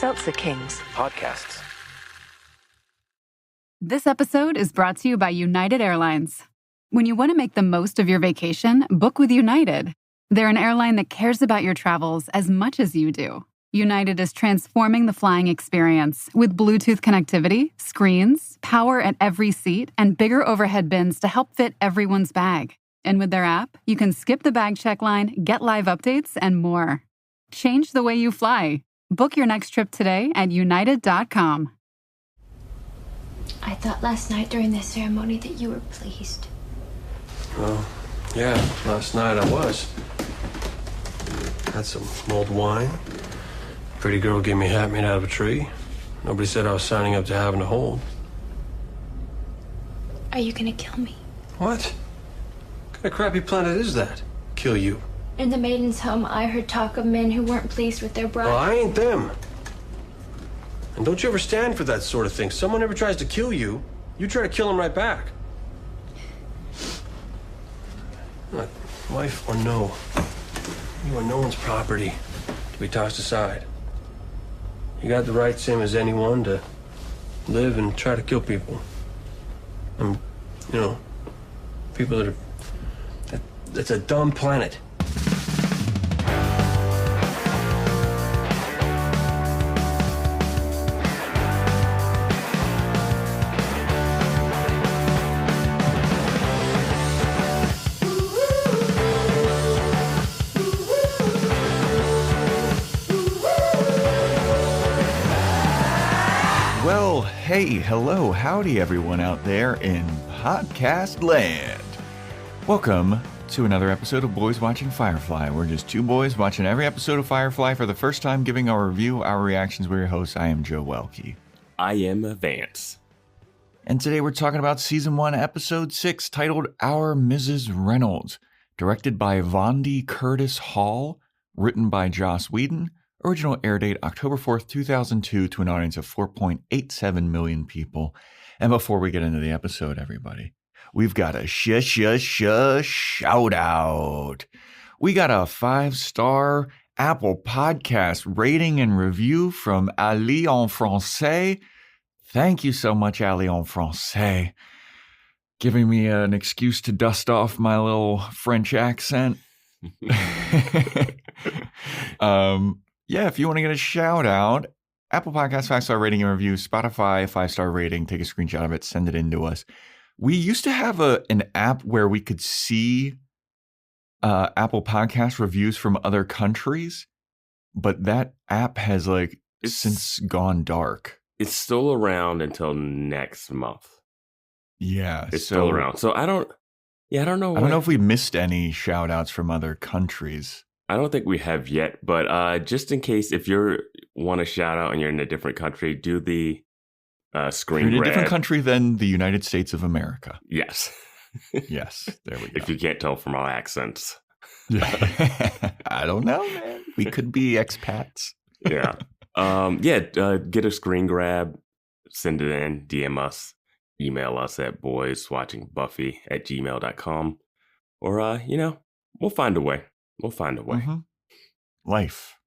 Seltzer Kings podcasts. This episode is brought to you by United Airlines. When you want to make the most of your vacation, book with United. They're an airline that cares about your travels as much as you do. United is transforming the flying experience with Bluetooth connectivity, screens, power at every seat, and bigger overhead bins to help fit everyone's bag. And with their app, you can skip the bag check line, get live updates, and more. Change the way you fly. Book your next trip today at united.com. I thought last night during the ceremony that you were pleased. Well, yeah, last night I was. Had some mulled wine. Pretty girl gave me a hat made out of a tree. Nobody said I was signing up to having to hold. Are you gonna kill me? What? What kind of crappy planet is that? Kill you. In the maidens' home, I heard talk of men who weren't pleased with their bride. Well, I ain't them. And don't you ever stand for that sort of thing. Someone ever tries to kill you, you try to kill them right back. Not wife or no. You are no one's property to be tossed aside. You got the right, same as anyone, to live and try to kill people. And, people that are... That's a dumb planet. Hey, hello, howdy everyone out there in podcast land. Welcome to another episode of Boys Watching Firefly. We're just two boys watching every episode of Firefly for the first time, giving our review, our reactions. We're your hosts. I am Joe Welke. I am Vance. And today we're talking about Season 1, Episode 6, titled Our Mrs. Reynolds, directed by Vondi Curtis Hall, written by Joss Whedon. Original air date October 4th, 2002 to an audience of 4.87 million people. And before we get into the episode, everybody, we've got a shout out. We got a 5-star Apple Podcast rating and review from Ali en Français. Thank you so much, Ali en Français, giving me an excuse to dust off my little French accent. Yeah, if you want to get a shout out, Apple Podcast 5-star rating and review, Spotify 5-star rating, take a screenshot of it, send it in to us. We used to have an app where we could see Apple Podcast reviews from other countries, but that app has since gone dark. It's still around until next month. Yeah, it's still around. So I don't know. I don't know if we missed any shout outs from other countries. I don't think we have yet, but just in case, if you want a shout out and you're in a different country, do the screen grab. You're in a different country than the United States of America. Yes. Yes, there we go. If you can't tell from our accents. I don't know, man. We could be expats. Yeah. Get a screen grab, send it in, DM us, email us at boyswatchingbuffy@gmail.com. Or, we'll find a way. We'll find a way. Mm-hmm. Life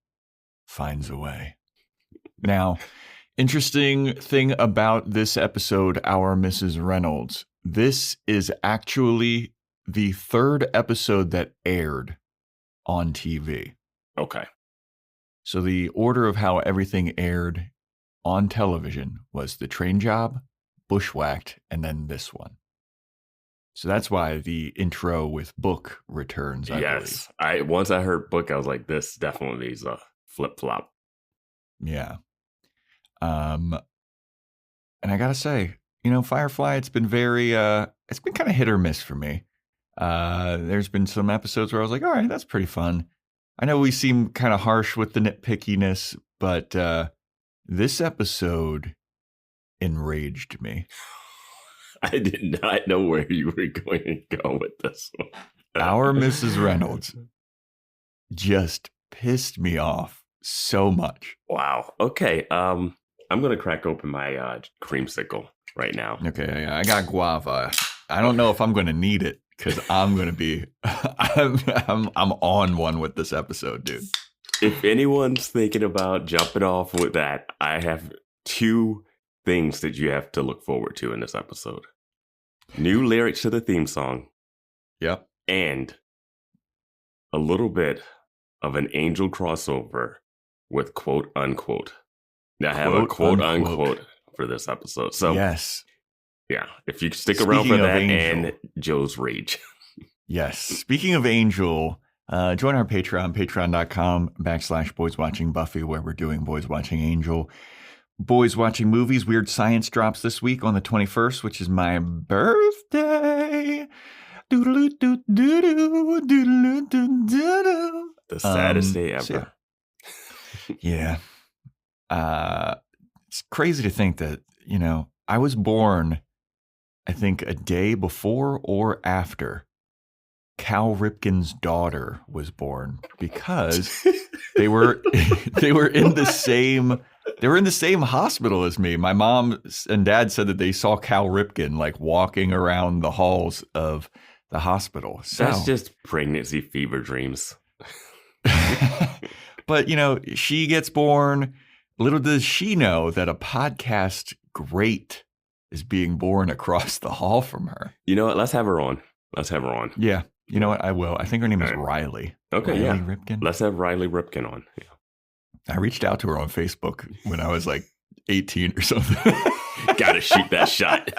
finds a way. Now, interesting thing about this episode, Our Mrs. Reynolds. This is actually the third episode that aired on TV. Okay. So the order of how everything aired on television was The Train Job, Bushwhacked, and then this one. So that's why the intro with Book returns, I believe. Once I heard Book, I was like, this definitely is a flip-flop. Yeah. And I gotta say, Firefly, it's been it's been kind of hit or miss for me. There's been some episodes where I was like, all right, that's pretty fun. I know we seem kind of harsh with the nitpickiness, but this episode enraged me. I did not know where you were going to go with this one. Our Mrs. Reynolds just pissed me off so much. Wow. Okay. I'm going to crack open my creamsicle right now. Okay. I got guava. I don't know if I'm going to need it because I'm going to be, I'm on one with this episode, dude. If anyone's thinking about jumping off with that, I have 2 things that you have to look forward to in this episode. New lyrics to the theme song. Yep. And a little bit of an Angel crossover with quote unquote. Now, I have a quote unquote for this episode. So, yes. Yeah, if you stick around for that and Joe's rage. Yes. Speaking of Angel, join our Patreon, patreon.com/Boys Watching Buffy, where we're doing Boys Watching Angel. Boys Watching Movies. Weird Science drops this week on the 21st, which is my birthday. The saddest day ever. So yeah. It's crazy to think that, I was born, I think, a day before or after Cal Ripken's daughter was born, because they were in the same hospital as me. My mom and dad said that they saw Cal Ripken like walking around the halls of the hospital. So that's just pregnancy fever dreams. But, she gets born. Little does she know that a podcast great is being born across the hall from her. You know what? Let's have her on. Yeah. You know what? I will. I think her name is Riley. Okay, Riley yeah. Ripken. Let's have Riley Ripken on. Yeah. I reached out to her on Facebook when I was like 18 or something. Gotta shoot that shot.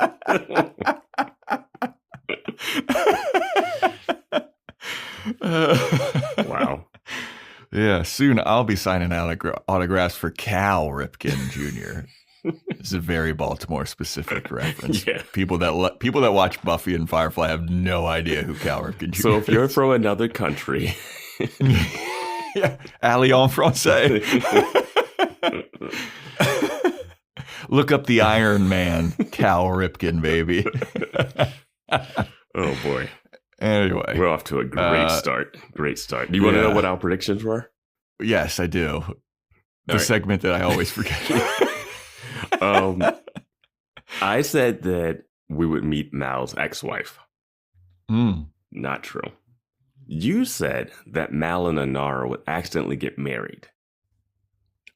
Wow. Yeah, soon I'll be signing autographs for Cal Ripken Jr. This is a very Baltimore specific reference. Yeah. People that watch Buffy and Firefly have no idea who Cal Ripken Jr. So if you're is. from another country, yeah, Alley en français. Look up the Iron Man, Cal Ripken, baby. Oh boy. Anyway, we're off to a great start. Great start. Do you want to know what our predictions were? Yes, I do. The segment that I always forget. I said that we would meet Mal's ex-wife. Not true. You said that Mal and Inara would accidentally get married.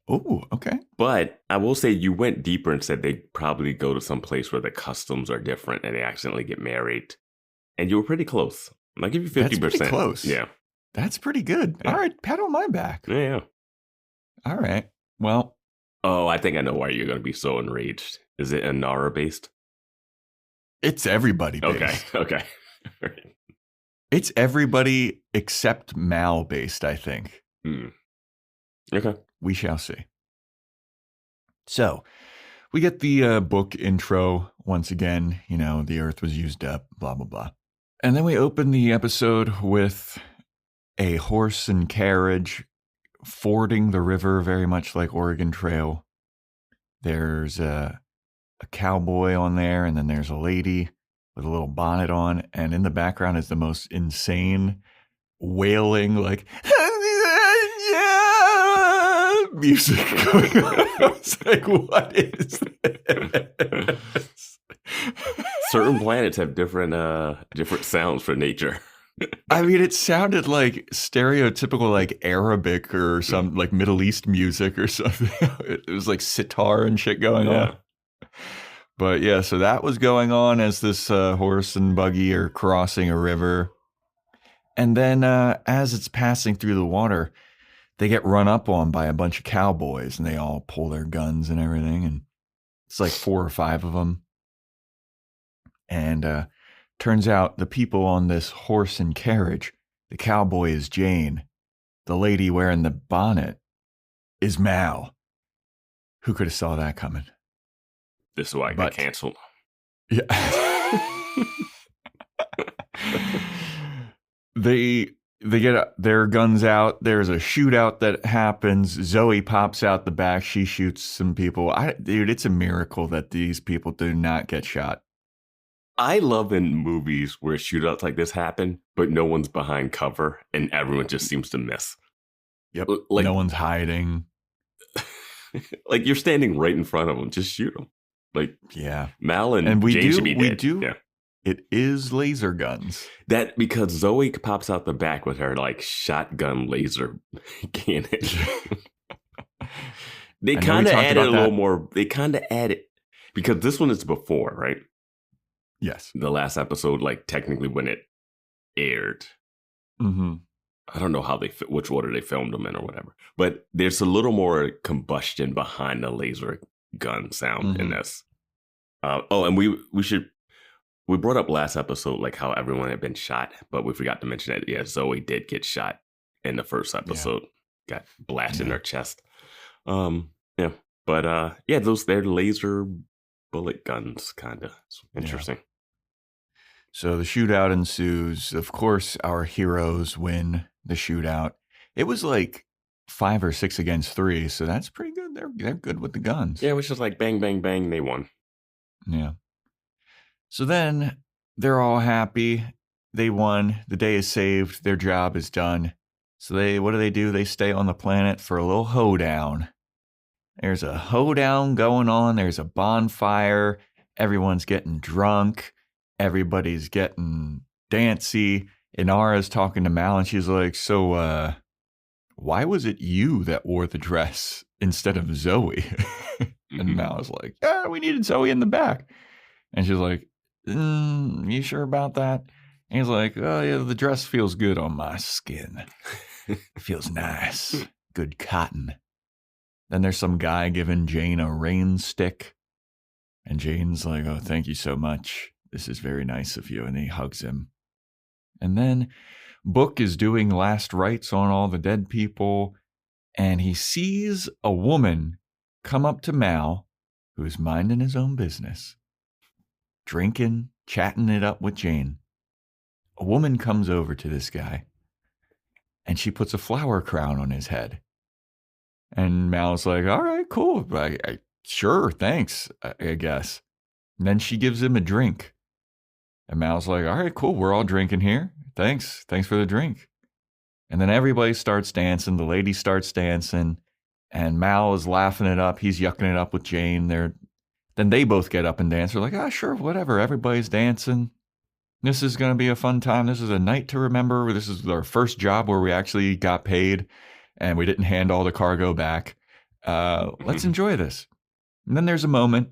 Oh, okay. But I will say you went deeper and said they'd probably go to some place where the customs are different and they accidentally get married. And you were pretty close. I'll give you 50%. That's pretty close. Yeah. That's pretty good. Yeah. All right. Pat on my back. Yeah. All right. Well. Oh, I think I know why you're going to be so enraged. Is it Inara based? It's everybody based. Okay. It's everybody except Mal based, I think. Okay. We shall see. So, we get the book intro once again. The earth was used up, blah, blah, blah. And then we open the episode with a horse and carriage fording the river, very much like Oregon Trail. There's a cowboy on there, and then there's a lady with a little bonnet on. And in the background is the most insane wailing, like, music going on. I was like, what is this? Certain planets have different sounds for nature. I mean, it sounded like stereotypical, like Arabic or some like Middle East music or something. It was like sitar and shit going on. But yeah, so that was going on as this horse and buggy are crossing a river. And then as it's passing through the water, they get run up on by a bunch of cowboys, and they all pull their guns and everything. And it's like 4 or 5 of them. And turns out the people on this horse and carriage, the cowboy is Jayne. The lady wearing the bonnet is Mal. Who could have saw that coming? This is why I got canceled. Yeah. They get their guns out. There's a shootout that happens. Zoe pops out the back. She shoots some people. Dude, it's a miracle that these people do not get shot. I love in movies where shootouts like this happen, but no one's behind cover and everyone just seems to miss. Yep. Like, no one's hiding. Like, you're standing right in front of them. Just shoot them. Like, yeah. Mal and Jayne should be dead. It is laser guns. That because Zoe pops out the back with her like shotgun laser cannon. They kind of added a little more. They kind of added because this one is before, right? Yes. The last episode, like technically when it aired. Mm-hmm. I don't know which order they filmed them in or whatever. But there's a little more combustion behind the laser gun sound in this. And we brought up last episode like how everyone had been shot, but we forgot to mention that Zoe did get shot in the first episode. Got blasted in her chest. But they're laser bullet guns, kind of. It's interesting. Yeah. So the shootout ensues. Of course, our heroes win the shootout. It was like 5 or 6 against 3, so that's pretty good. They're good with the guns. Yeah, it was just like bang, bang, bang. They won. Yeah. So then they're all happy. They won. The day is saved. Their job is done. So what do? They stay on the planet for a little hoedown. There's a hoedown going on. There's a bonfire. Everyone's getting drunk. Everybody's getting dancy. Inara's talking to Mal, and she's like, so, why was it you that wore the dress instead of Zoe? And Mal's like, yeah, we needed Zoe in the back. And she's like, you sure about that? And he's like, oh, yeah, the dress feels good on my skin. It feels nice. Good cotton. Then there's some guy giving Jayne a rain stick. And Jayne's like, oh, thank you so much. This is very nice of you. And he hugs him. And then Book is doing last rites on all the dead people. And he sees a woman come up to Mal, who's minding his own business, drinking, chatting it up with Jayne. A woman comes over to this guy, and she puts a flower crown on his head. And Mal's like, all right, cool. Sure, thanks, I guess. And then she gives him a drink. And Mal's like, all right, cool. We're all drinking here. Thanks for the drink. And then everybody starts dancing. The lady starts dancing. And Mal is laughing it up. He's yucking it up with Jayne. Then they both get up and dance. They're like, sure, whatever. Everybody's dancing. This is going to be a fun time. This is a night to remember. This is our first job where we actually got paid and we didn't hand all the cargo back. Let's enjoy this. And then there's a moment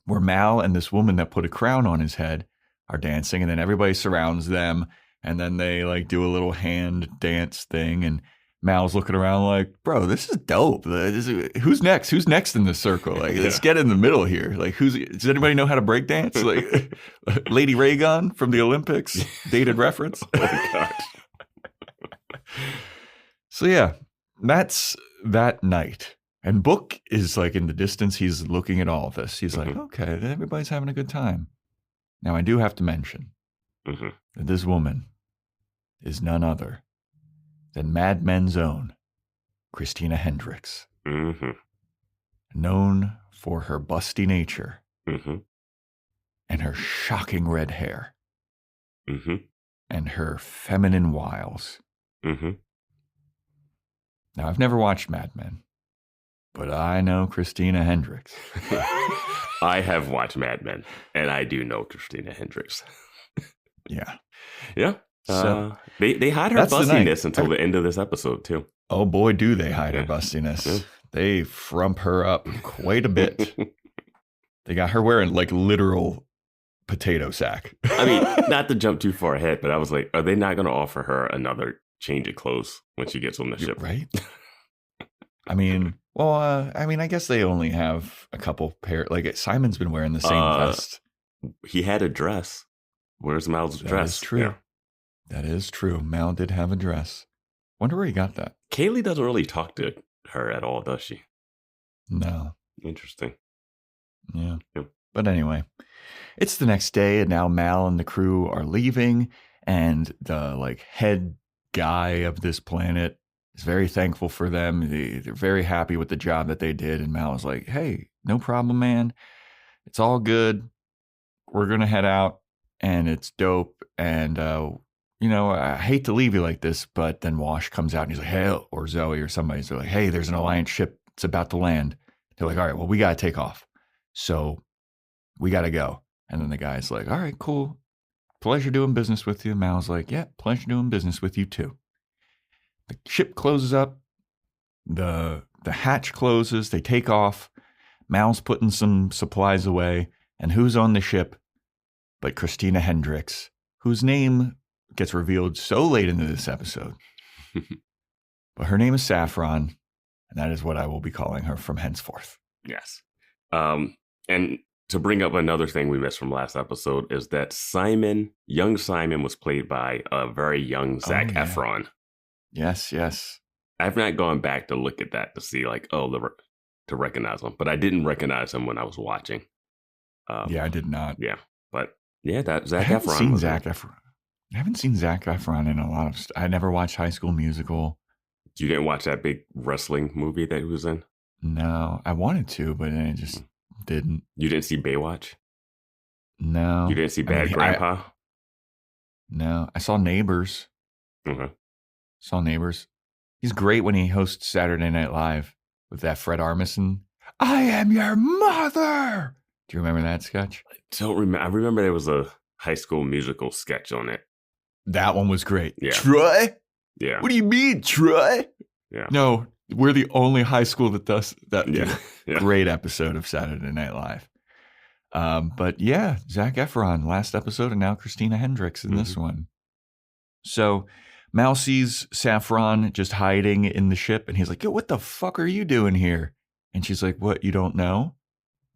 where Mal and this woman that put a crown on his head are dancing, and then everybody surrounds them, and then they like do a little hand dance thing, and Mal's looking around like, bro, this is dope. Who's next? Who's next in this circle? Like, let's get in the middle here. Like, does anybody know how to break dance? Like, Lady Raygun from the Olympics, dated reference. Oh my gosh. So yeah, that's that night. And Book is like in the distance. He's looking at all of this. He's like, okay, everybody's having a good time. Now, I do have to mention that this woman is none other than Mad Men's own Christina Hendricks, known for her busty nature and her shocking red hair and her feminine wiles. Now, I've never watched Mad Men, but I know Christina Hendricks. I have watched Mad Men, and I do know Christina Hendricks. Yeah. Yeah. So they hide her bustiness until the end of this episode, too. Oh, boy, do they hide her bustiness. Yeah. They frump her up quite a bit. They got her wearing, like, literal potato sack. I mean, not to jump too far ahead, but I was like, are they not going to offer her another change of clothes when she gets on the ship? Right? I mean, I guess they only have a couple pair. Like, Simon's been wearing the same vest. He had a dress. Where's Mal's dress? That is true. Yeah. That is true. Mal did have a dress. Wonder where he got that. Kaylee doesn't really talk to her at all, does she? No. Interesting. Yeah. But anyway, it's the next day, and now Mal and the crew are leaving, and the like head guy of this planet is very thankful for them. They're very happy with the job that they did, and Mal is like, hey, no problem, man. It's all good. We're going to head out, and it's dope, and I hate to leave you like this, but then Wash comes out and he's like, hey, or Zoe or somebody's like, hey, there's an Alliance ship. It's about to land. They're like, all right, well, we got to take off. So we got to go. And then the guy's like, all right, cool. Pleasure doing business with you. Mal's like, yeah, pleasure doing business with you too. The ship closes up. The hatch closes. They take off. Mal's putting some supplies away. And who's on the ship but Christina Hendricks, whose name gets revealed so late into this episode. But her name is Saffron, and that is what I will be calling her from henceforth. Yes. And to bring up another thing we missed from last episode is that young Simon was played by a very young Zac Efron. Yes, yes. I've not gone back to look at that to see to recognize him, but I didn't recognize him when I was watching. Yeah, I did not. Yeah, but yeah, that Zac Efron. I haven't seen Zac Efron in a lot of I never watched High School Musical. You didn't watch that big wrestling movie that he was in? No, I wanted to, but I just didn't. You didn't see Baywatch? No. You didn't see Grandpa? No, I saw Neighbors. Okay. Saw Neighbors. He's great when he hosts Saturday Night Live with that Fred Armisen. I am your mother. Do you remember that sketch? I don't remember. I remember there was a High School Musical sketch on it. That one was great. Yeah. Troy? Yeah. What do you mean, Troy? Yeah. No, we're the only high school that does that. Yeah. Great episode of Saturday Night Live. But yeah, Zac Efron, last episode, and now Christina Hendricks in this one. So Mal sees Saffron just hiding in the ship, and he's like, yo, what the fuck are you doing here? And she's like, what, you don't know?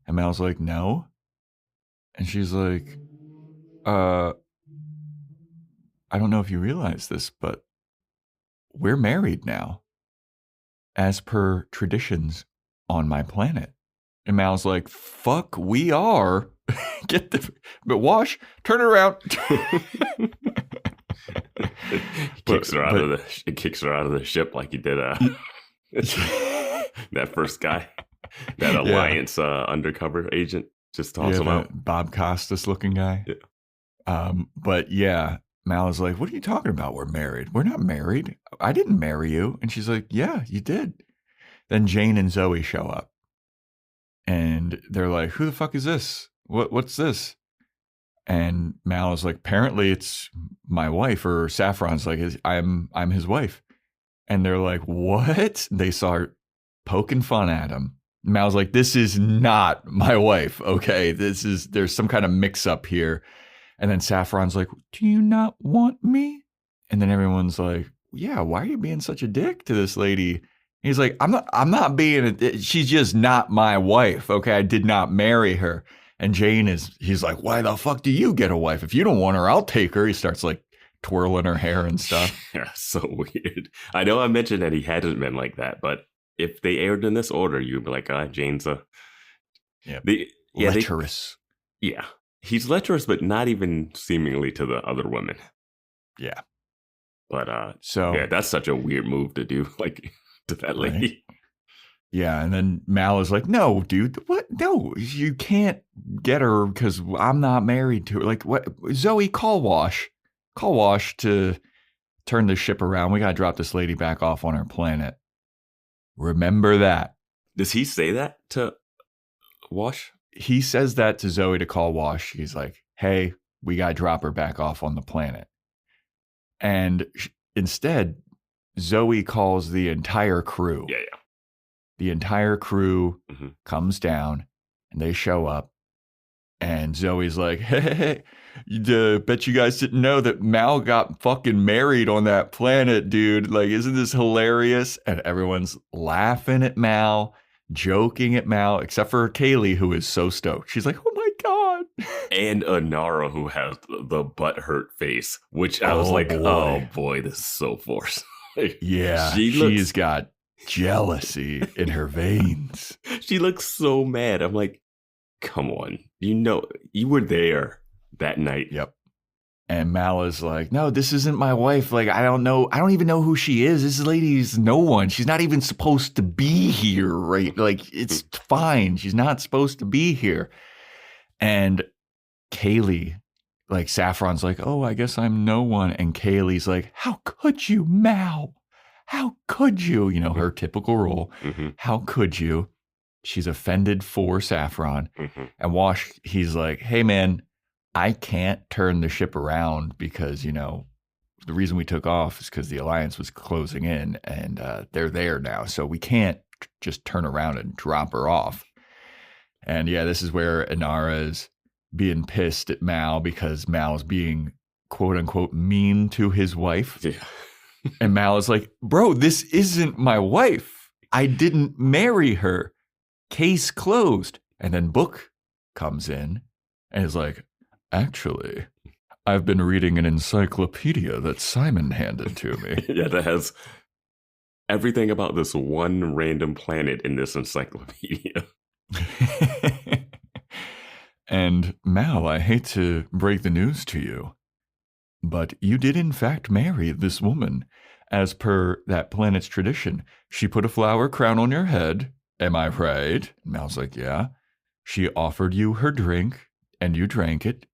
And Mal's like, no. And she's like, I don't know if you realize this, but we're married now, as per traditions on my planet. And Mal's like, fuck, we are. But Wash, turn it around. It kicks her out of the ship like he did that first guy, that Alliance undercover agent. Just toss him out. Bob Costas looking guy. Yeah. But yeah, Mal is like, what are you talking about? We're married. We're not married. I didn't marry you. And she's like, yeah, you did. Then Jayne and Zoe show up. And they're like, who the fuck is this? What's this? And Mal is like, apparently it's my wife. Or Saffron's like, I'm his wife. And they're like, what? They start poking fun at him. Mal's like, this is not my wife. Okay, there's some kind of mix up here. And then Saffron's like, do you not want me? And then everyone's like, yeah, why are you being such a dick to this lady? He's like, I'm not being she's just not my wife. Okay, I did not marry her. And he's like, why the fuck do you get a wife? If you don't want her, I'll take her. He starts like twirling her hair and stuff. Yeah, so weird. I know I mentioned that he hadn't been like that, but if they aired in this order, you'd be like, Jayne's lecherous. He's lecherous, but not even seemingly to the other women. Yeah. But that's such a weird move to do, like to that lady. Right? Yeah, and then Mal is like, no, dude, what? No, you can't get her because I'm not married to her. Like, what? Zoe, call Wash to turn the ship around. We got to drop this lady back off on our planet. Remember that. Does he say that to Wash? He says that to Zoe to call Wash. He's like, hey, we got to drop her back off on the planet. And instead, Zoe calls the entire crew. Yeah. The entire crew comes down and they show up. And Zoe's like, hey, bet you guys didn't know that Mal got fucking married on that planet, dude. Like, isn't this hilarious? And everyone's laughing at Mal, joking at Mal, except for Kaylee, who is so stoked. She's like, oh my God. And Inara, who has the butthurt face, which I was like, oh boy, this is so forced. Yeah, she's got jealousy in her veins. She looks so mad. I'm like, come on. You know, you were there that night. Yep. And Mal is like, no, this isn't my wife. Like, I don't know. I don't even know who she is. This lady's no one. She's not even supposed to be here, right? Like, it's fine. She's not supposed to be here. And Kaylee, like, Saffron's like, oh, I guess I'm no one. And Kaylee's like, how could you, Mal? How could you? You know, her typical role. How could you? She's offended for Saffron. And Wash, he's like, hey, man, I can't turn the ship around because, the reason we took off is because the Alliance was closing in and they're there now. So we can't just turn around and drop her off. And yeah, this is where Inara is being pissed at Mal because Mal's being quote unquote mean to his wife. Yeah. And Mal is like, bro, this isn't my wife. I didn't marry her. Case closed. And then Book comes in and is like, actually, I've been reading an encyclopedia that Simon handed to me. Yeah, that has everything about this one random planet in this encyclopedia. And Mal, I hate to break the news to you, but you did in fact marry this woman. As per that planet's tradition, she put a flower crown on your head. Am I right? Mal's like, yeah. She offered you her drink, and you drank it.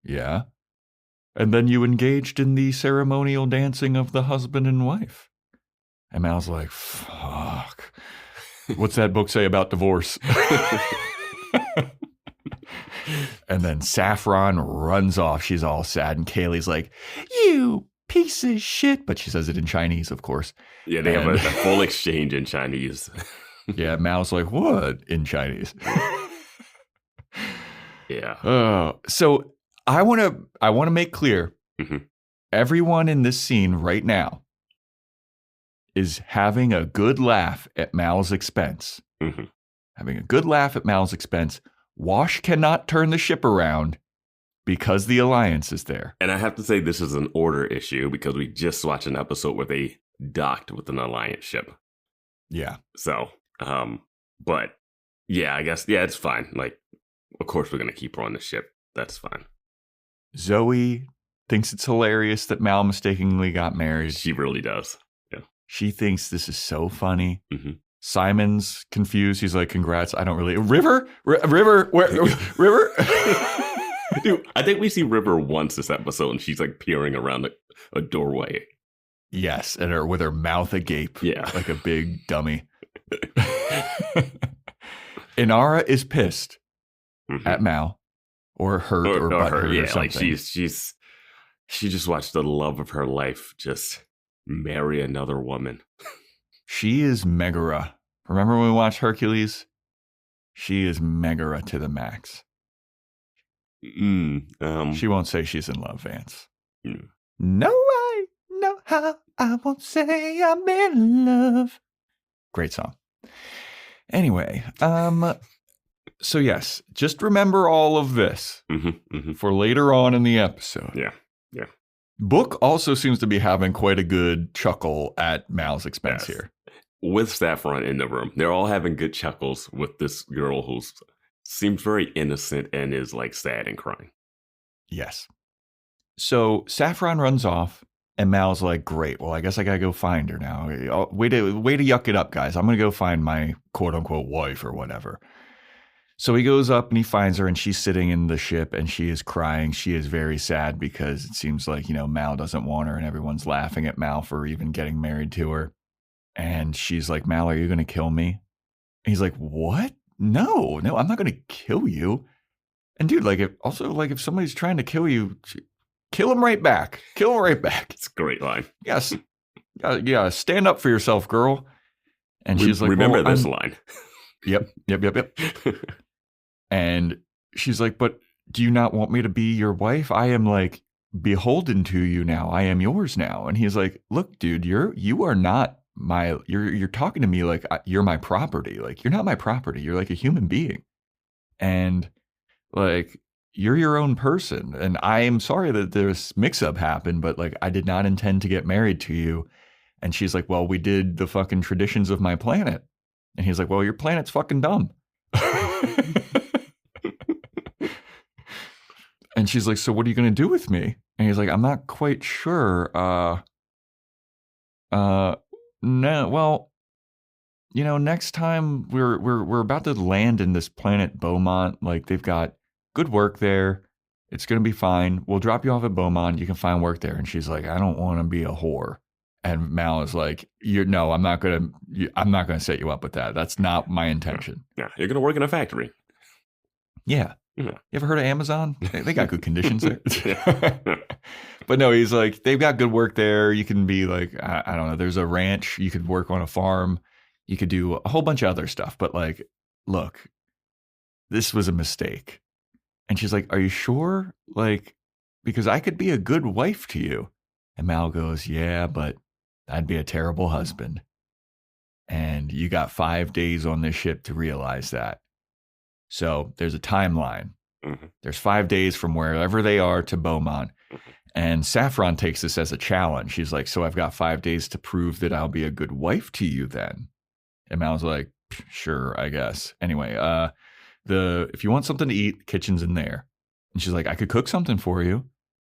Yeah. And then you engaged in the ceremonial dancing of the husband and wife. And Mal's like, fuck. What's that book say about divorce? And then Saffron runs off. She's all sad. And Kaylee's like, you piece of shit. But she says it in Chinese, of course. Yeah, they have a full exchange in Chinese. Yeah, Mal's like, what? In Chinese. Yeah. So I want to make clear, Mhm. everyone in this scene right now is having a good laugh at Mal's expense. Mhm. Having a good laugh at Mal's expense. Wash cannot turn the ship around because the Alliance is there. And I have to say this is an order issue because we just watched an episode where they docked with an Alliance ship. Yeah. So, but yeah, I guess, yeah, it's fine. Like, of course we're going to keep her on the ship. That's fine. Zoe thinks it's hilarious that Mal mistakenly got married. She really does. Yeah. She thinks this is so funny. Mm-hmm. Simon's confused. He's like, congrats. I don't really. River? River? Where? River? Dude, I think we see River once this episode and she's like peering around a doorway. Yes. And with her mouth agape. Yeah. Like a big dummy. Inara is pissed at Mal or hurt or butthurt yeah, or something. Like she just watched the love of her life just marry another woman. She is Megara. Remember when we watched Hercules? She is Megara to the max. She won't say she's in love, Vance. No way, no how, I won't say I'm in love. Great song. Anyway, so yes, just remember all of this for later on in the episode. Yeah. Book also seems to be having quite a good chuckle at Mal's expense here. With Saffron in the room. They're all having good chuckles with this girl who seems very innocent and is like sad and crying. Yes. So Saffron runs off and Mal's like, great. Well, I guess I got to go find her now. Way to yuck it up, guys. I'm going to go find my quote unquote wife or whatever. So he goes up and he finds her and she's sitting in the ship and she is crying. She is very sad because it seems like, Mal doesn't want her and everyone's laughing at Mal for even getting married to her. And she's like, Mal, are you going to kill me? And he's like, what? No, I'm not going to kill you. And dude, if somebody's trying to kill you, kill him right back. Kill him right back. It's a great line. Yes. Yeah. Stand up for yourself, girl. And she's like, remember this line. Yep. And she's like, but do you not want me to be your wife? I am like beholden to you now. I am yours now. And he's like, look, dude, you are not you're talking to me like you're my property. Like, you're not my property. You're like a human being. And like, you're your own person. And I am sorry that this mix up happened, but like, I did not intend to get married to you. And she's like, well, we did the fucking traditions of my planet. And he's like, well, your planet's fucking dumb. And she's like, so what are you going to do with me? And he's like, I'm not quite sure. No, well, next time we're about to land in this planet Beaumont. Like, they've got good work there. It's going to be fine. We'll drop you off at Beaumont. You can find work there. And she's like, I don't want to be a whore. And Mal is like, I'm not gonna set you up with that. That's not my intention. Yeah, you're gonna work in a factory. Yeah. Yeah. You ever heard of Amazon? They got good conditions there. But no, he's like, they've got good work there. You can be like, I don't know, there's a ranch. You could work on a farm. You could do a whole bunch of other stuff. But like, look, this was a mistake. And she's like, are you sure? Like, because I could be a good wife to you. And Mal goes, yeah, but I'd be a terrible husband. And you got 5 days on this ship to realize that. So there's a timeline. Mm-hmm. There's 5 days from wherever they are to Beaumont. Mm-hmm. And Saffron takes this as a challenge. She's like, so I've got 5 days to prove that I'll be a good wife to you then. And Mal's like, sure, I guess. Anyway, if you want something to eat, the kitchen's in there. And she's like, I could cook something for you.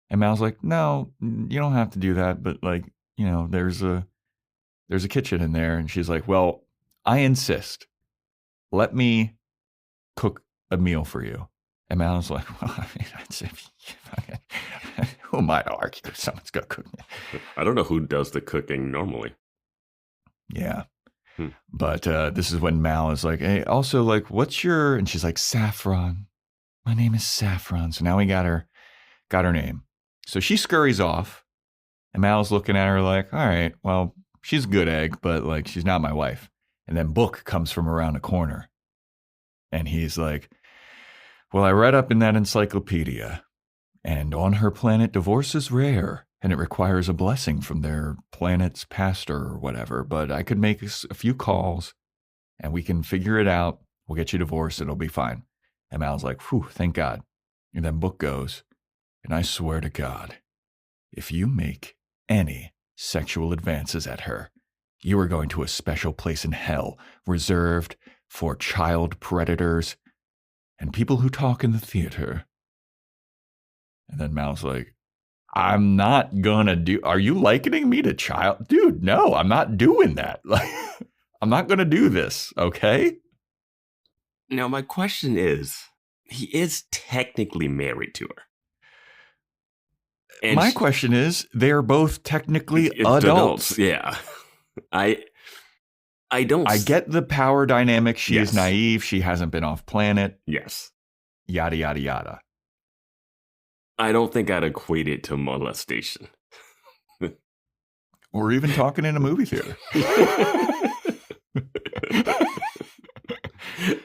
And Mal's like, no, you don't have to do that. But like, there's a kitchen in there. And she's like, well, I insist. Let me cook a meal for you. And Mal's like, well, I mean, I'd say, who am I to argue if someone's going to cook me? I don't know who does the cooking normally. Yeah. But this is when Mal is like, hey, also, like, what's your, and she's like, Saffron. My name is Saffron. So now we got her name. So she scurries off, and Mal's looking at her like, all right, well, she's a good egg, but like, she's not my wife. And then Book comes from around the corner, and he's like, well, I read up in that encyclopedia, and on her planet, divorce is rare, and it requires a blessing from their planet's pastor or whatever. But I could make a few calls, and we can figure it out. We'll get you divorced. It'll be fine. And Mal's like, whew, thank God. And then Book goes, and I swear to God, if you make any sexual advances at her, you are going to a special place in hell reserved for child predators and people who talk in the theater. And then Mal's like, I'm not gonna are you likening me to child? Dude, no, I'm not doing that. Like, I'm not gonna do this, okay? Now, my question is, he is technically married to her. And my question is, they're both technically adults. Yeah. I get the power dynamic. She is naive. She hasn't been off planet. Yes. Yada, yada, yada. I don't think I'd equate it to molestation. Or even talking in a movie theater.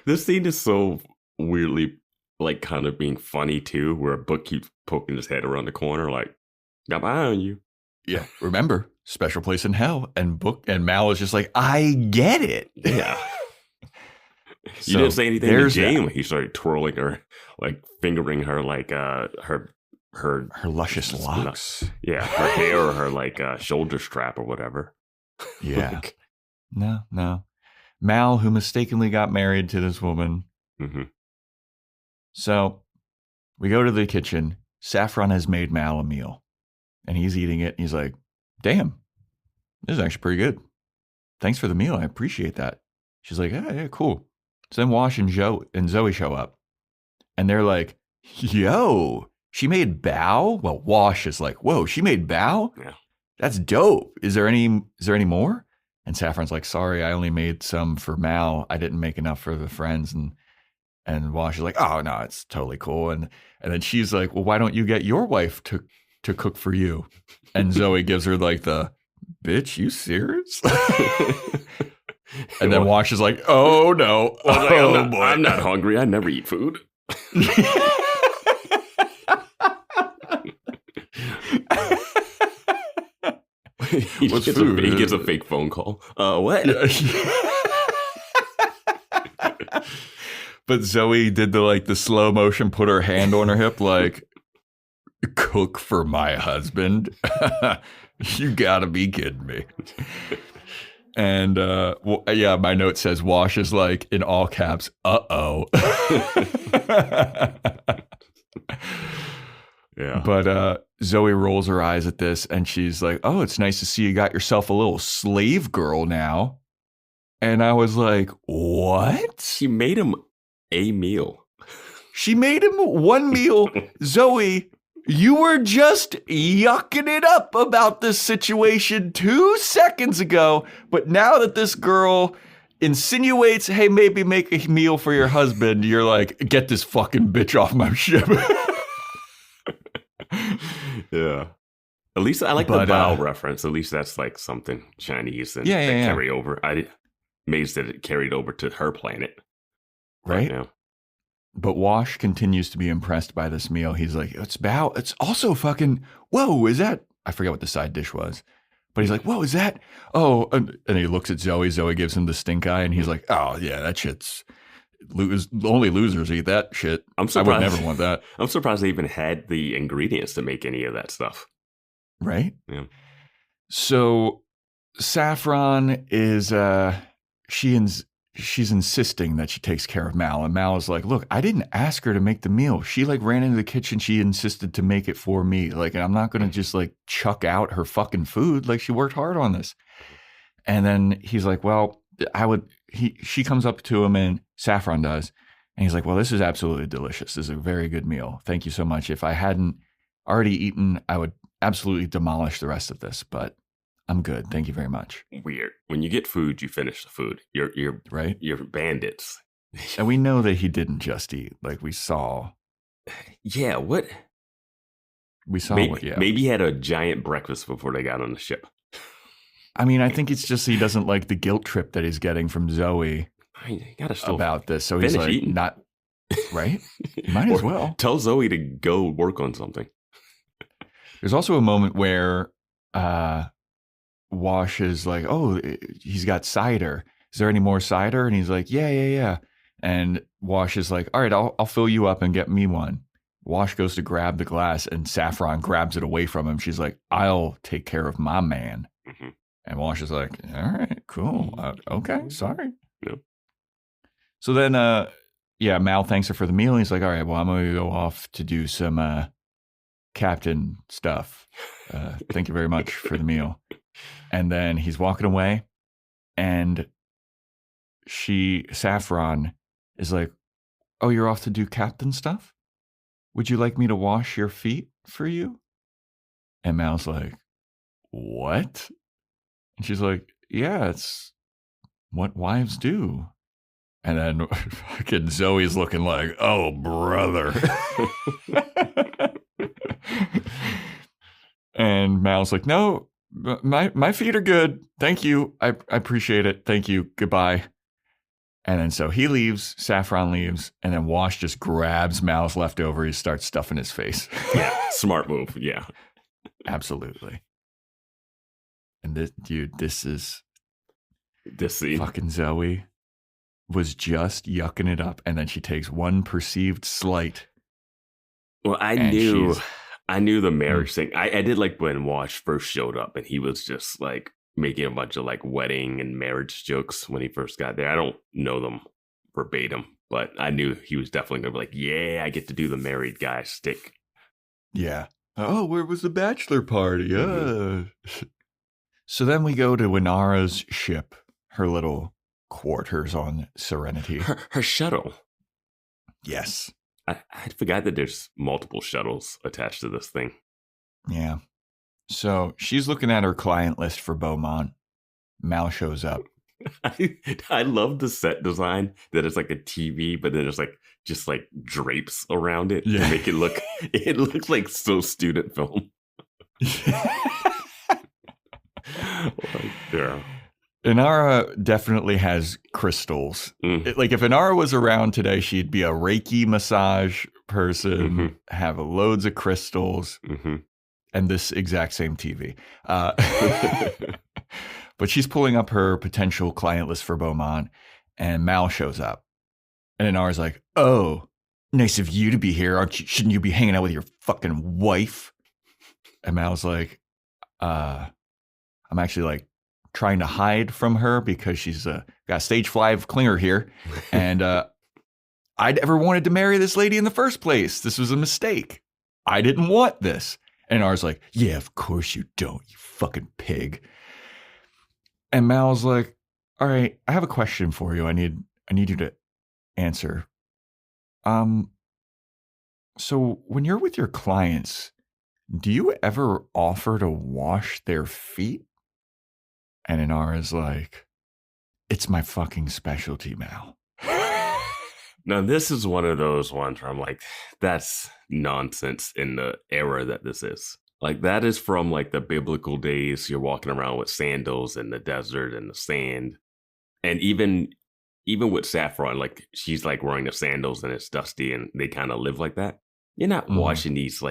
This scene is so weirdly, like, kind of being funny, too, where Book keeps poking his head around the corner, like, got my eye on you. Yeah, remember, special place in hell. And Mal is just like, I get it. Yeah. You didn't say anything to Jayne when he started twirling her, like, fingering her, like, her luscious locks. Yeah, her hair or her, like, shoulder strap or whatever. Yeah. Like, no. Mal, who mistakenly got married to this woman. Mm-hmm. So we go to the kitchen. Saffron has made Mal a meal, and he's eating it. And he's like, damn, this is actually pretty good. Thanks for the meal. I appreciate that. She's like, yeah, cool. So then Wash and Zoe show up, and they're like, yo, she made bao? Well, Wash is like, whoa, she made bao? Yeah. That's dope. Is there any more? And Saffron's like, sorry, I only made some for Mal. I didn't make enough for the friends. And Wash is like, oh, no, it's totally cool. And then she's like, well, why don't you get your wife to cook for you? And Zoe gives her like the, bitch, you serious? And then Wash is like, oh, no. I'm not hungry. I never eat food. He gets a fake phone call. What? But Zoe did the slow motion, put her hand on her hip, like, cook for my husband. You gotta be kidding me. And my note says Wash is like, in all caps, uh-oh. Yeah. But Zoe rolls her eyes at this, and she's like, oh, it's nice to see you got yourself a little slave girl now. And I was like, what? She made him a meal. She made him one meal. Zoe you were just yucking it up about this situation 2 seconds ago, but now that this girl insinuates, hey, maybe make a meal for your husband, you're like, get this fucking bitch off my ship. Yeah. At least I like the bow reference. At least that's like something Chinese and carry over. I amazed that it carried over to her planet. Right? But Wash continues to be impressed by this meal. He's like, it's bow. It's also fucking, whoa, is that? I forget what the side dish was. But he's like, whoa, is that? Oh, and he looks at Zoe. Zoe gives him the stink eye. And he's like, oh, yeah, that shit's, only losers eat that shit. I'm surprised. I would never want that. I'm surprised they even had the ingredients to make any of that stuff. Right? Yeah. So Saffron is, she's insisting that she takes care of Mal. And Mal is like, look, I didn't ask her to make the meal. She like ran into the kitchen. She insisted to make it for me. Like, I'm not going to just like chuck out her fucking food. Like, she worked hard on this. And then he's like, well, she comes up to him, and Saffron does. And he's like, well, this is absolutely delicious. This is a very good meal. Thank you so much. If I hadn't already eaten, I would absolutely demolish the rest of this, but I'm good. Thank you very much. Weird. When you get food, you finish the food. You're right. You're bandits. And we know that he didn't just eat. Like, we saw. Yeah. What? We saw. Maybe he had a giant breakfast before they got on the ship. I mean, I think it's just he doesn't like the guilt trip that he's getting from Zoe about this. So he's like, eating. Not right. Might as well tell Zoe to go work on something. There's also a moment where Wash is like, oh, he's got cider. Is there any more cider? And he's like, yeah. And Wash is like, all right, I'll fill you up and get me one. Wash goes to grab the glass, and Saffron grabs it away from him. She's like, I'll take care of my man. Mm-hmm. And Wash is like, all right, cool. Okay, sorry. Yep. So then, Mal thanks her for the meal. And he's like, all right, well, I'm going to go off to do some captain stuff. Thank you very much for the meal. And then he's walking away, and Saffron is like, oh, you're off to do captain stuff? Would you like me to wash your feet for you? And Mal's like, what? And she's like, yeah, it's what wives do. And then fucking Zoe's looking like, oh, brother. And Mal's like, no, my feet are good. Thank you. I appreciate it. Thank you. Goodbye. And then so he leaves, Saffron leaves, and then Wash just grabs Mal's leftover. He starts stuffing his face. Yeah, smart move. Yeah. Absolutely. And this scene. Fucking Zoe was just yucking it up, and then she takes one perceived slight. Well, I knew the marriage thing. I did like when Wash first showed up, and he was just like making a bunch of like wedding and marriage jokes when he first got there. I don't know them verbatim, but I knew he was definitely gonna be like, yeah, I get to do the married guy stick. Yeah. Oh, where was the bachelor party? So then we go to Inara's ship, her little quarters on Serenity. Her shuttle. Yes. I forgot that there's multiple shuttles attached to this thing. Yeah. So she's looking at her client list for Beaumont. Mal shows up. I love the set design that it's like a TV, but then there's like just like drapes around it to make it looks like so student film. Yeah. Inara definitely has crystals. Like if Inara was around today, she'd be a Reiki massage person, have loads of crystals, and this exact same TV. But she's pulling up her potential client list for Beaumont, and Mal shows up. And Inara's like, oh, nice of you to be here. Shouldn't you be hanging out with your fucking wife? And Mal's like, I'm actually like trying to hide from her because she's got stage 5 clinger here. And I never wanted to marry this lady in the first place. This was a mistake. I didn't want this. And Inara's like, yeah, of course you don't, you fucking pig. And Mal's like, all right, I have a question for you. I need you to answer. So when you're with your clients, do you ever offer to wash their feet? And Inara's like, it's my fucking specialty, Mal. Now, this is one of those ones where I'm like, that's nonsense in the era that this is. Like, that is from, like, the biblical days. You're walking around with sandals in the desert and the sand. And even with Saffron, like, she's, like, wearing the sandals and it's dusty and they kind of live like that. You're not washing these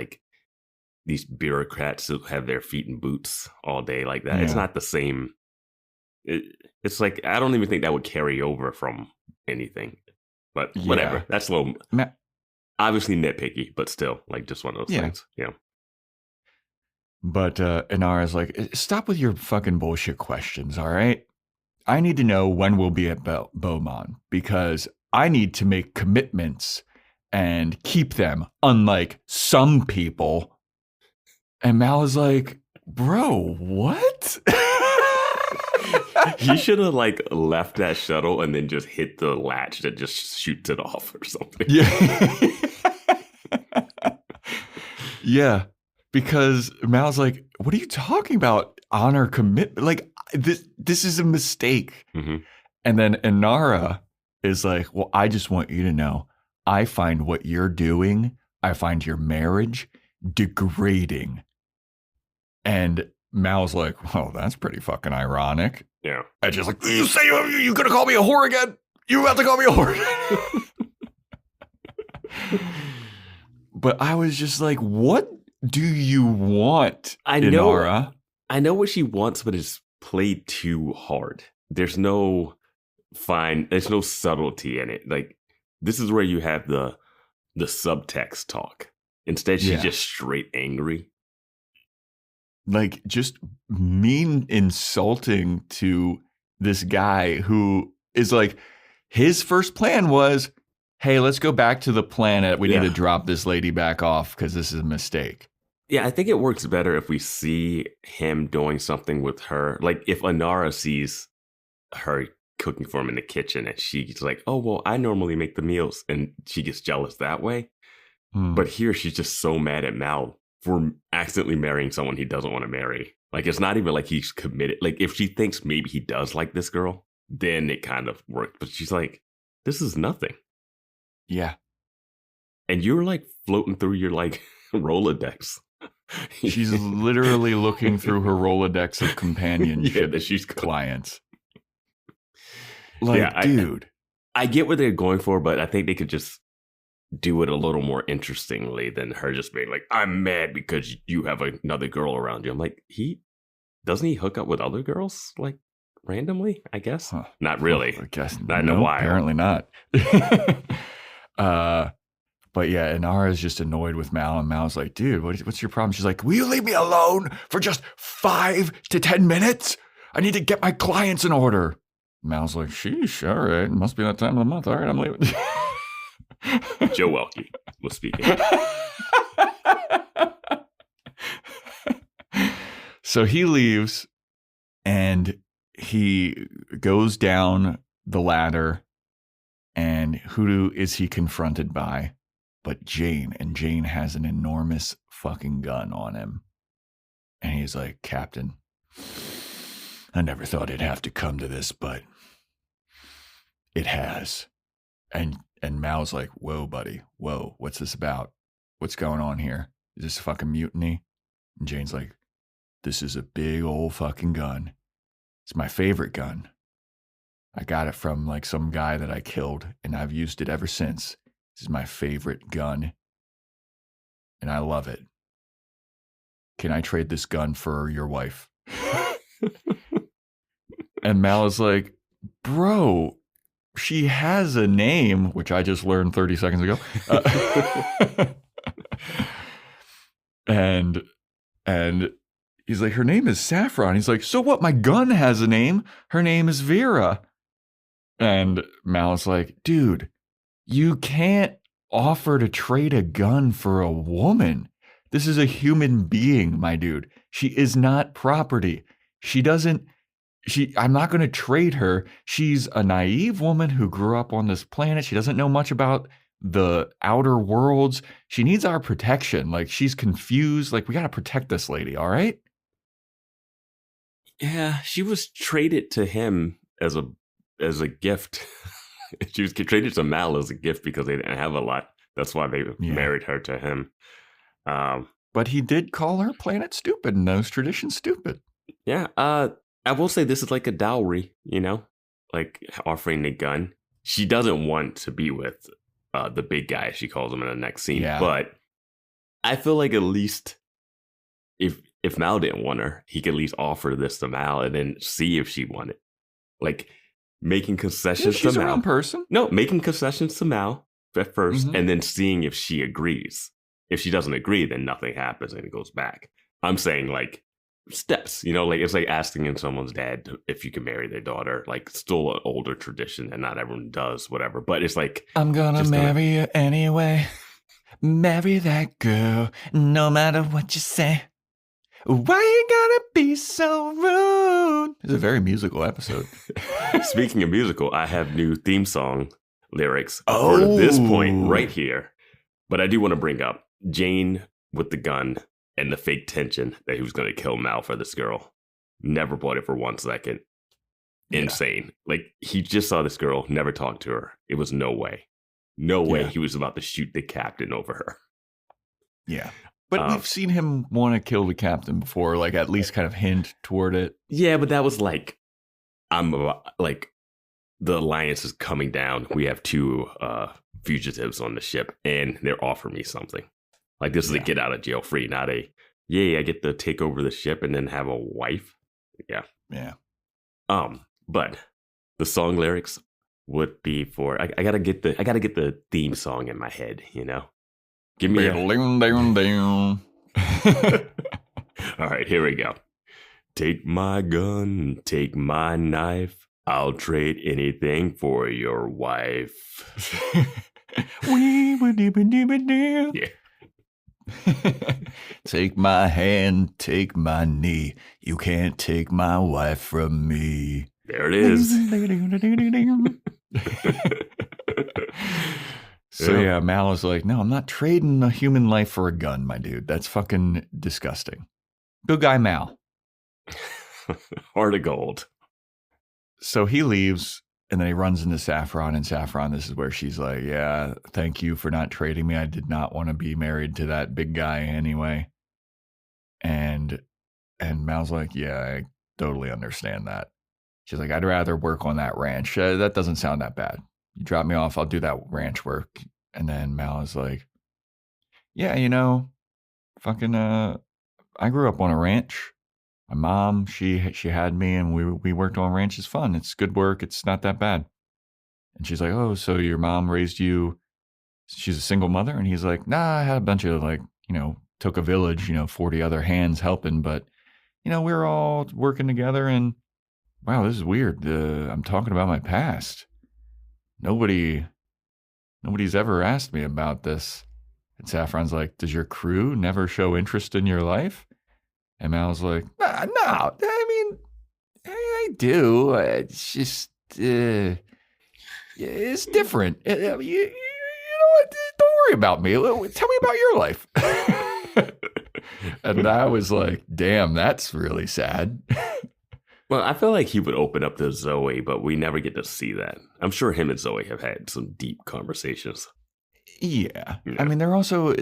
bureaucrats who have their feet in boots all day like that. Yeah. It's not the same. It's like, I don't even think that would carry over from anything. But whatever. Yeah. That's a little, obviously nitpicky, but still, like, just one of those things. Yeah. But Inara's like, stop with your fucking bullshit questions, all right? I need to know when we'll be at Beaumont because I need to make commitments and keep them, unlike some people. And Mal is like, bro, what? He should have, like, left that shuttle and then just hit the latch that just shoots it off or something. Yeah. Yeah. Because Mal's like, what are you talking about? Honor, commitment? Like, this is a mistake. Mm-hmm. And then Inara is like, well, I just want you to know, I find what you're doing, I find your marriage degrading. And Mal's like, well, that's pretty fucking ironic. Yeah. And she's like, you say you're going to call me a whore again? You about to call me a whore again? But I was just like, what do you want, Inara? I know what she wants, but it's played too hard. There's no subtlety in it. Like, this is where you have the subtext talk. Instead, she's just straight angry. Like, just mean insulting to this guy who is like, his first plan was, hey, let's go back to the planet. We need to drop this lady back off because this is a mistake. Yeah, I think it works better if we see him doing something with her. Like, if Inara sees her cooking for him in the kitchen and she's like, oh, well, I normally make the meals. And she gets jealous that way. But here she's just so mad at Mal for accidentally marrying someone he doesn't want to marry. Like, it's not even like he's committed. Like, if she thinks maybe he does like this girl, then it kind of works. But she's like, this is nothing. Yeah. And you're like floating through your like Rolodex. She's literally looking through her Rolodex of companionship that she's clients. Like, dude. I get what they're going for, but I think they could just do it a little more interestingly than her just being like, I'm mad because you have another girl around you. I'm like, doesn't he hook up with other girls like randomly? I guess not really. I guess I know why. Apparently not. But yeah, Inara's just annoyed with Mal, and Mal's like, dude, what's your problem? She's like, will you leave me alone for just 5 to 10 minutes? I need to get my clients in order. Mal's like, sheesh, all right. It must be that time of the month. All right, I'm leaving. Joe Welke was speaking. So he leaves, and he goes down the ladder, and who is he confronted by? But Jayne, and Jayne has an enormous fucking gun on him. And he's like, Captain, I never thought it'd have to come to this, but it has. And Mal's like, whoa, buddy, whoa, what's this about? What's going on here? Is this a fucking mutiny? And Jayne's like, this is a big old fucking gun. It's my favorite gun. I got it from like some guy that I killed, and I've used it ever since. This is my favorite gun, and I love it. Can I trade this gun for your wife? And Mal is like, bro, she has a name, which I just learned 30 seconds ago. And he's like, her name is Saffron. He's like, so what? My gun has a name. Her name is Vera. And Mal's like, dude, you can't offer to trade a gun for a woman. This is a human being, my dude. She is not property. I'm not going to trade her. She's a naive woman who grew up on this planet. She doesn't know much about the outer worlds. She needs our protection. Like, she's confused. Like, we got to protect this lady, all right? Yeah, she was traded to him as a gift. She was traded to Mal as a gift because they didn't have a lot. That's why they married her to him. But he did call her planet stupid and those traditions stupid. Yeah, I will say this is like a dowry, like offering the gun. She doesn't want to be with the big guy, she calls him in the next scene. Yeah. But I feel like at least if Mal didn't want her, he could at least offer this to Mal and then see if she wanted. Like making concessions to Mal. She's a real person. No, making concessions to Mal at first and then seeing if she agrees. If she doesn't agree, then nothing happens and it goes back. I'm saying like steps, like it's like asking someone's dad if you can marry their daughter, like still an older tradition and not everyone does, whatever. But it's like, I'm gonna marry you anyway. Marry that girl, no matter what you say. Why you gotta be so rude? It's a very musical episode. Speaking of musical, I have new theme song lyrics for this point right here. But I do want to bring up Jayne with the gun and the fake tension that he was going to kill Mal for this girl. Never bought it for 1 second. Insane. Like, he just saw this girl, never talked to her. It was no way. No way he was about to shoot the captain over her. Yeah. But we've seen him want to kill the captain before, like at least kind of hint toward it. Yeah, but that was like, the alliance is coming down. We have 2 fugitives on the ship, and they're offering me something. Like, this is a get out of jail free, not a, I get to take over the ship and then have a wife. Yeah. Yeah. But the song lyrics would be for, I gotta get the theme song in my head, Give me All right, here we go. Take my gun, take my knife. I'll trade anything for your wife. Yeah. Take my hand, take my knee. You can't take my wife from me. There it is. So yeah, Mal is like, no, I'm not trading a human life for a gun, my dude. That's fucking disgusting. Good guy, Mal. Heart of gold. So he leaves, and then he runs into Saffron, and Saffron, this is where she's like, yeah, thank you for not trading me. I did not want to be married to that big guy anyway. And Mal's like, yeah, I totally understand that. She's like, I'd rather work on that ranch. That doesn't sound that bad. You drop me off, I'll do that ranch work. And then Mal is like, yeah, fucking, I grew up on a ranch. My mom, she had me, and we worked on ranch. It's fun. It's good work. It's not that bad. And she's like, oh, so your mom raised you, she's a single mother? And he's like, nah, I had a bunch of took a village, 40 other hands helping, but, we're all working together, and wow, this is weird. I'm talking about my past. Nobody's ever asked me about this. And Saffron's like, does your crew never show interest in your life? And Mal's like, no, I mean, I do. It's just, it's different. You know what? Don't worry about me. Tell me about your life. And I was like, damn, that's really sad. Well, I feel like he would open up to Zoe, but we never get to see that. I'm sure him and Zoe have had some deep conversations. Yeah. I mean, they're also,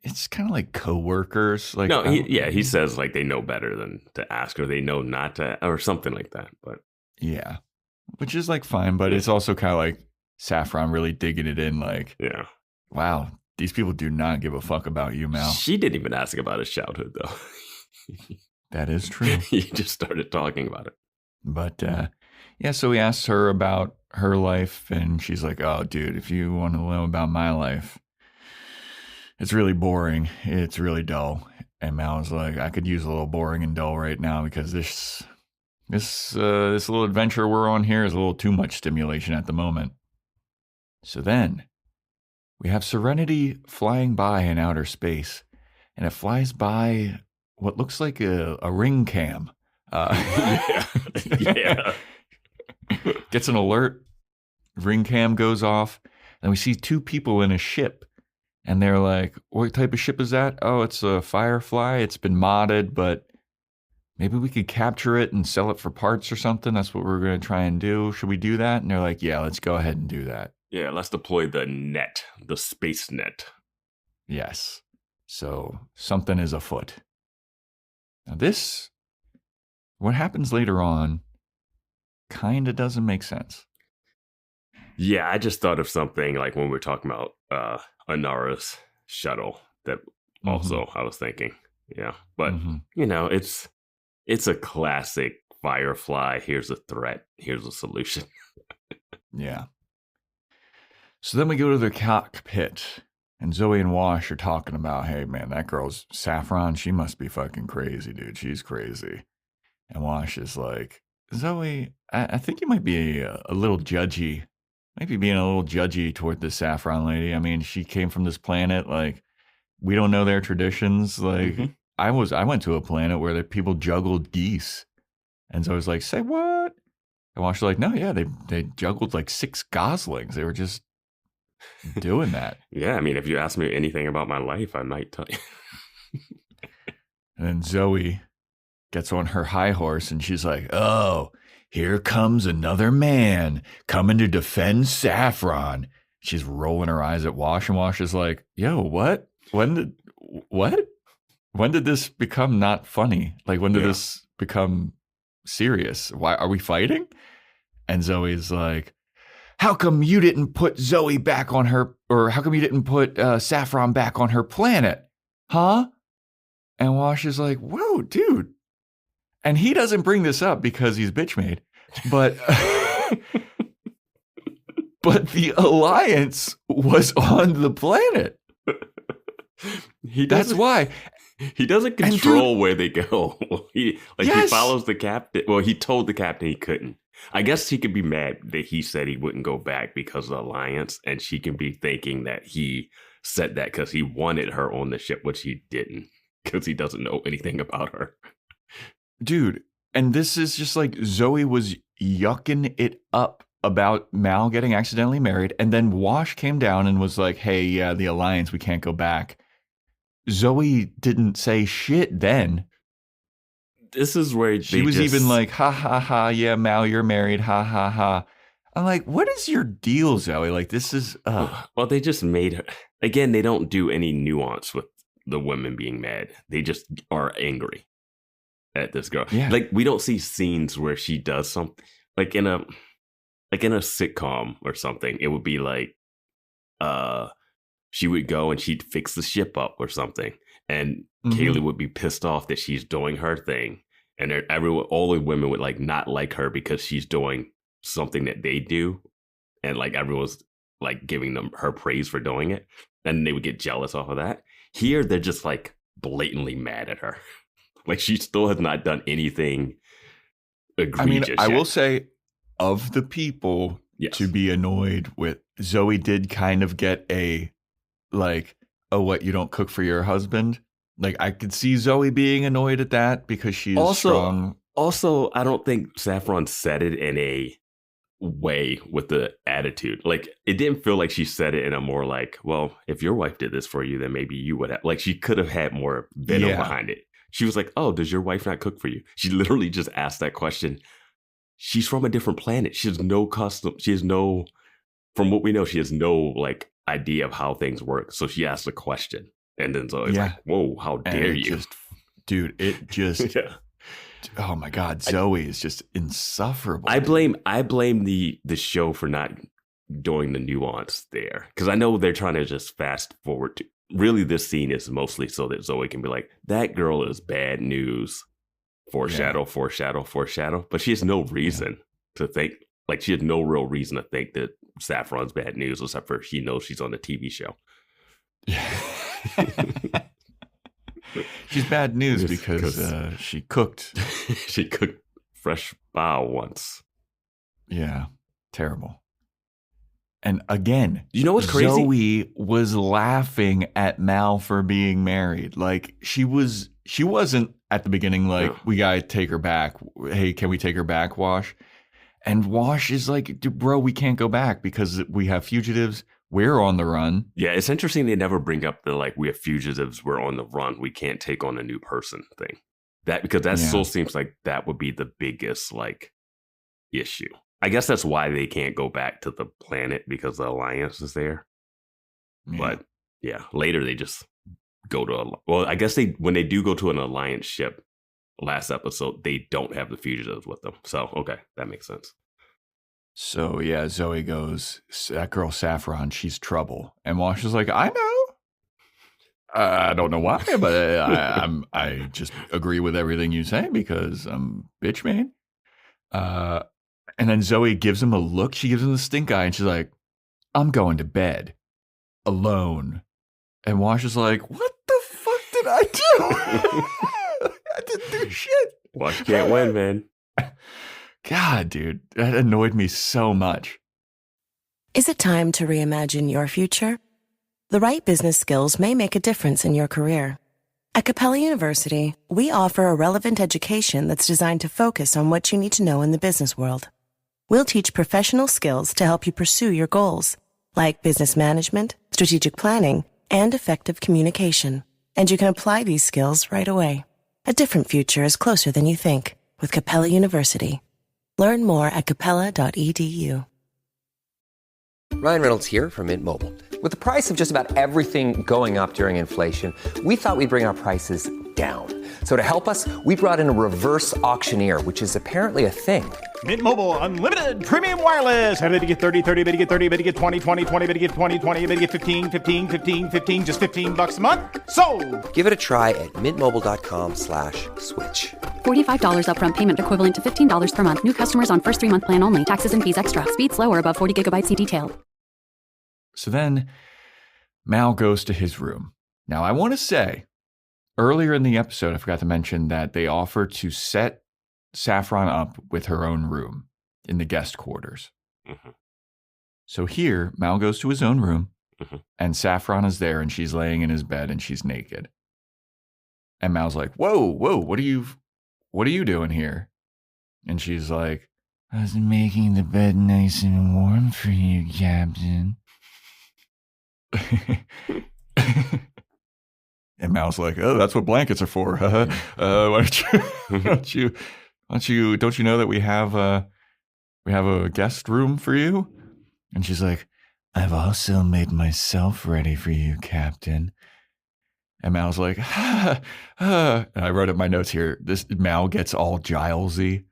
it's kind of like coworkers. Like, no, he says like they know better than to ask, or they know not to, or something like that. But yeah, which is like fine, but it's also kind of like Saffron really digging it in. Like, yeah, wow, these people do not give a fuck about you, Mal. She didn't even ask about his childhood, though. That is true. He just started talking about it. But yeah, so he asks her about her life, and she's like, oh, dude, if you want to know about my life, it's really boring. It's really dull. And Mal was like, I could use a little boring and dull right now, because this little adventure we're on here is a little too much stimulation at the moment. So then we have Serenity flying by in outer space, and it flies by what looks like a ring cam. Yeah. Gets an alert. Ring cam goes off. Then we see 2 people in a ship. And they're like, what type of ship is that? Oh, it's a Firefly. It's been modded, but maybe we could capture it and sell it for parts or something. That's what we're going to try and do. Should we do that? And they're like, yeah, let's go ahead and do that. Yeah, let's deploy the net, the space net. Yes. So something is afoot. Now this, what happens later on, kind of doesn't make sense. Yeah, I just thought of something like when we were talking about Inara's shuttle that also I was thinking. Yeah, but you know, it's a classic Firefly. Here's a threat. Here's a solution. Yeah. So then we go to the cockpit, and Zoe and Wash are talking about, hey, man, that girl's Saffron. She must be fucking crazy, dude. She's crazy. And Wash is like, Zoe, I think you might be a little judgy. Might be being a little judgy toward this Saffron lady. I mean, she came from this planet. Like, we don't know their traditions. Like, I went to a planet where the people juggled geese. And so I was like, say what? And Wash was like, no, yeah, they juggled like 6 goslings. They were just doing that. Yeah, I mean, if you ask me anything about my life, I might tell you. And then Zoe gets on her high horse and she's like, oh, here comes another man coming to defend Saffron. She's rolling her eyes at Wash, and Wash is like, yo, what? When did this become not funny? Like, when did this become serious? Why are we fighting? And Zoe's like, how come you didn't put Zoe back on her, or how come you didn't put Saffron back on her planet? Huh? And Wash is like, whoa, dude. And he doesn't bring this up because he's bitch made, but but the Alliance was on the planet. That's why. He doesn't control where they go. He follows the captain. Well, he told the captain he couldn't. I guess he could be mad that he said he wouldn't go back because of the Alliance, and she can be thinking that he said that because he wanted her on the ship, which he didn't, because he doesn't know anything about her. Dude, and this is just like Zoe was yucking it up about Mal getting accidentally married, and then Wash came down and was like, hey, yeah, the Alliance, we can't go back. Zoe didn't say shit then. This is where she was even like, ha, ha, ha, yeah, Mal, you're married, ha, ha, ha. I'm like, what is your deal, Zoe? Like, this is... Well, they just made her... Again, they don't do any nuance with the women being mad. They just are angry at this girl. Yeah. Like, we don't see scenes where she does something... Like, in a sitcom or something, it would be like... she would go and she'd fix the ship up or something. And Kaylee would be pissed off that she's doing her thing. And all the women would like not like her because she's doing something that they do. And like everyone's like giving them her praise for doing it. And they would get jealous off of that. Here, they're just like blatantly mad at her. Like she still has not done anything egregious. I will say, of the people to be annoyed with, Zoe did kind of get a like, oh, what, you don't cook for your husband? Like, I could see Zoe being annoyed at that because she's strong. Also, I don't think Saffron said it in a way with the attitude. Like, it didn't feel like she said it in a more like, well, if your wife did this for you, then maybe you would have. Like, she could have had more venom behind it. She was like, oh, does your wife not cook for you? She literally just asked that question. She's from a different planet. She has no custom. She has no, from what we know, she has no, like, idea of how things work. So she asked a question. And then Zoe's like, whoa, how dare you? It just oh my God, Zoe is just insufferable. I blame the show for not doing the nuance there. Because I know they're trying to just fast forward to, really this scene is mostly so that Zoe can be like, that girl is bad news. Foreshadow. But she has no reason to think, like she has no real reason to think that Saffron's bad news, except for she knows she's on the TV show. She's bad news because she cooked. She cooked fresh bao once. Yeah, terrible. And again, you know what's crazy? Zoe was laughing at Mal for being married. Like she wasn't at the beginning like, we gotta take her back. Hey, can we take her back, Wash? And Wash is like, bro, we can't go back because we have fugitives. We're on the run. Yeah, it's interesting they never bring up the like, we have fugitives, we're on the run, we can't take on a new person thing. Because that still seems like that would be the biggest like issue. I guess that's why they can't go back to the planet, because the Alliance is there. Yeah. But yeah, later they just go to I guess when they do go to an Alliance ship last episode, they don't have the fugitives with them. So okay, that makes sense. So yeah, Zoe goes, that girl Saffron, she's trouble. And Wash is like, I know. I don't know why, but I just agree with everything you say because I'm bitch man. And then Zoe gives him a look. She gives him the stink eye, and she's like, I'm going to bed alone. And Wash is like, what the fuck did I do? I didn't do shit. Wash can't win, man. God, dude, that annoyed me so much. Is it time to reimagine your future? The right business skills may make a difference in your career. At Capella University, we offer a relevant education that's designed to focus on what you need to know in the business world. We'll teach professional skills to help you pursue your goals, like business management, strategic planning, and effective communication. And you can apply these skills right away. A different future is closer than you think with Capella University. Learn more at capella.edu. Ryan Reynolds here from Mint Mobile. With the price of just about everything going up during inflation, we thought we'd bring our prices down. So to help us, we brought in a reverse auctioneer, which is apparently a thing. Mint Mobile Unlimited Premium Wireless. How to get 30, 30, bit to get 30, bit to get 20, 20, 20, bit to get 20, 20, bit to get 15, 15, 15, 15, just $15 a month? Sold! Give it a try at mintmobile.com/switch. $45 upfront payment equivalent to $15 per month. New customers on first 3-month plan only. Taxes and fees extra. Speed slower above 40 gigabytes in detail. So then Mal goes to his room. Now, I want to say, earlier in the episode, I forgot to mention that they offer to set Saffron up with her own room in the guest quarters. Mm-hmm. So here, Mal goes to his own room, and Saffron is there, and she's laying in his bed, and she's naked. And Mal's like, whoa, what are you doing here? And she's like, I was making the bed nice and warm for you, Captain. And Mal's like, oh, that's what blankets are for. Don't you know that we have a guest room for you? And she's like, I've also made myself ready for you, Captain. And Mal's like, and I wrote up my notes here. This Mal gets all Gilesy.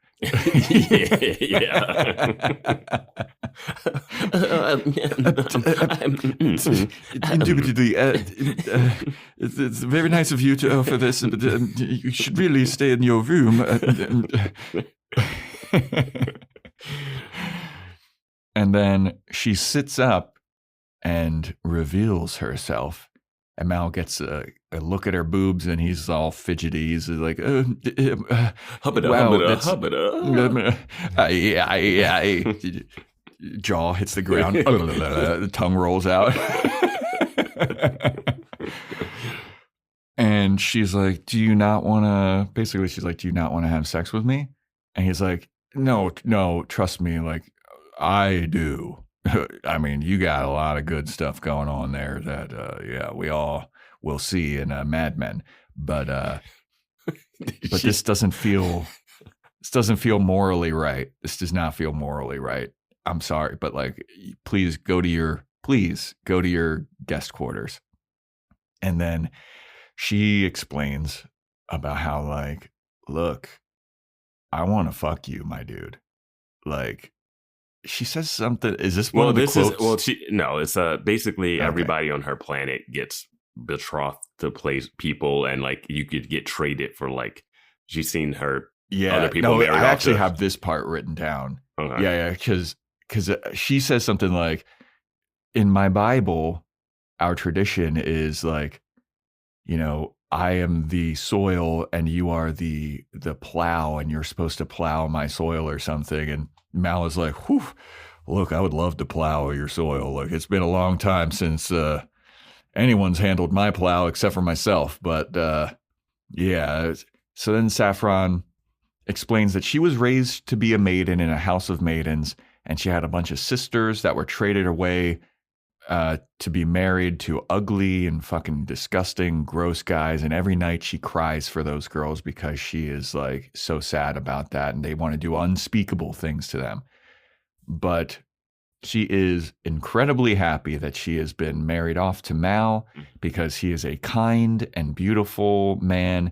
It's very nice of you to offer this, but you should really stay in your room. And then she sits up and reveals herself. And Mal gets a look at her boobs, and he's all fidgety. He's like, hubbada. Jaw hits the ground. The tongue rolls out. And she's like, do you not want to have sex with me? And he's like, no, trust me. Like, I do. I mean, you got a lot of good stuff going on there that, we all will see in Mad Men. But this doesn't feel morally right. This does not feel morally right. I'm sorry, but like, please go to your guest quarters. And then she explains about how, like, look, I want to fuck you, my dude. Like, she says something. Is this one of the quotes? It's basically everybody on her planet gets betrothed to people, and like you could get traded for, like, she's seen her other people married. I actually have this part written down. Okay. Yeah, because she says something like, in my Bible, our tradition is like, I am the soil and you are the plow, and you're supposed to plow my soil or something. And Mal is like, whew, look, I would love to plow your soil. Look, it's been a long time since anyone's handled my plow except for myself. But yeah. So then Saffron explains that she was raised to be a maiden in a house of maidens, and she had a bunch of sisters that were traded away to be married to ugly and fucking disgusting, gross guys. And every night she cries for those girls because she is like so sad about that. And they want to do unspeakable things to them. But she is incredibly happy that she has been married off to Mal because he is a kind and beautiful man.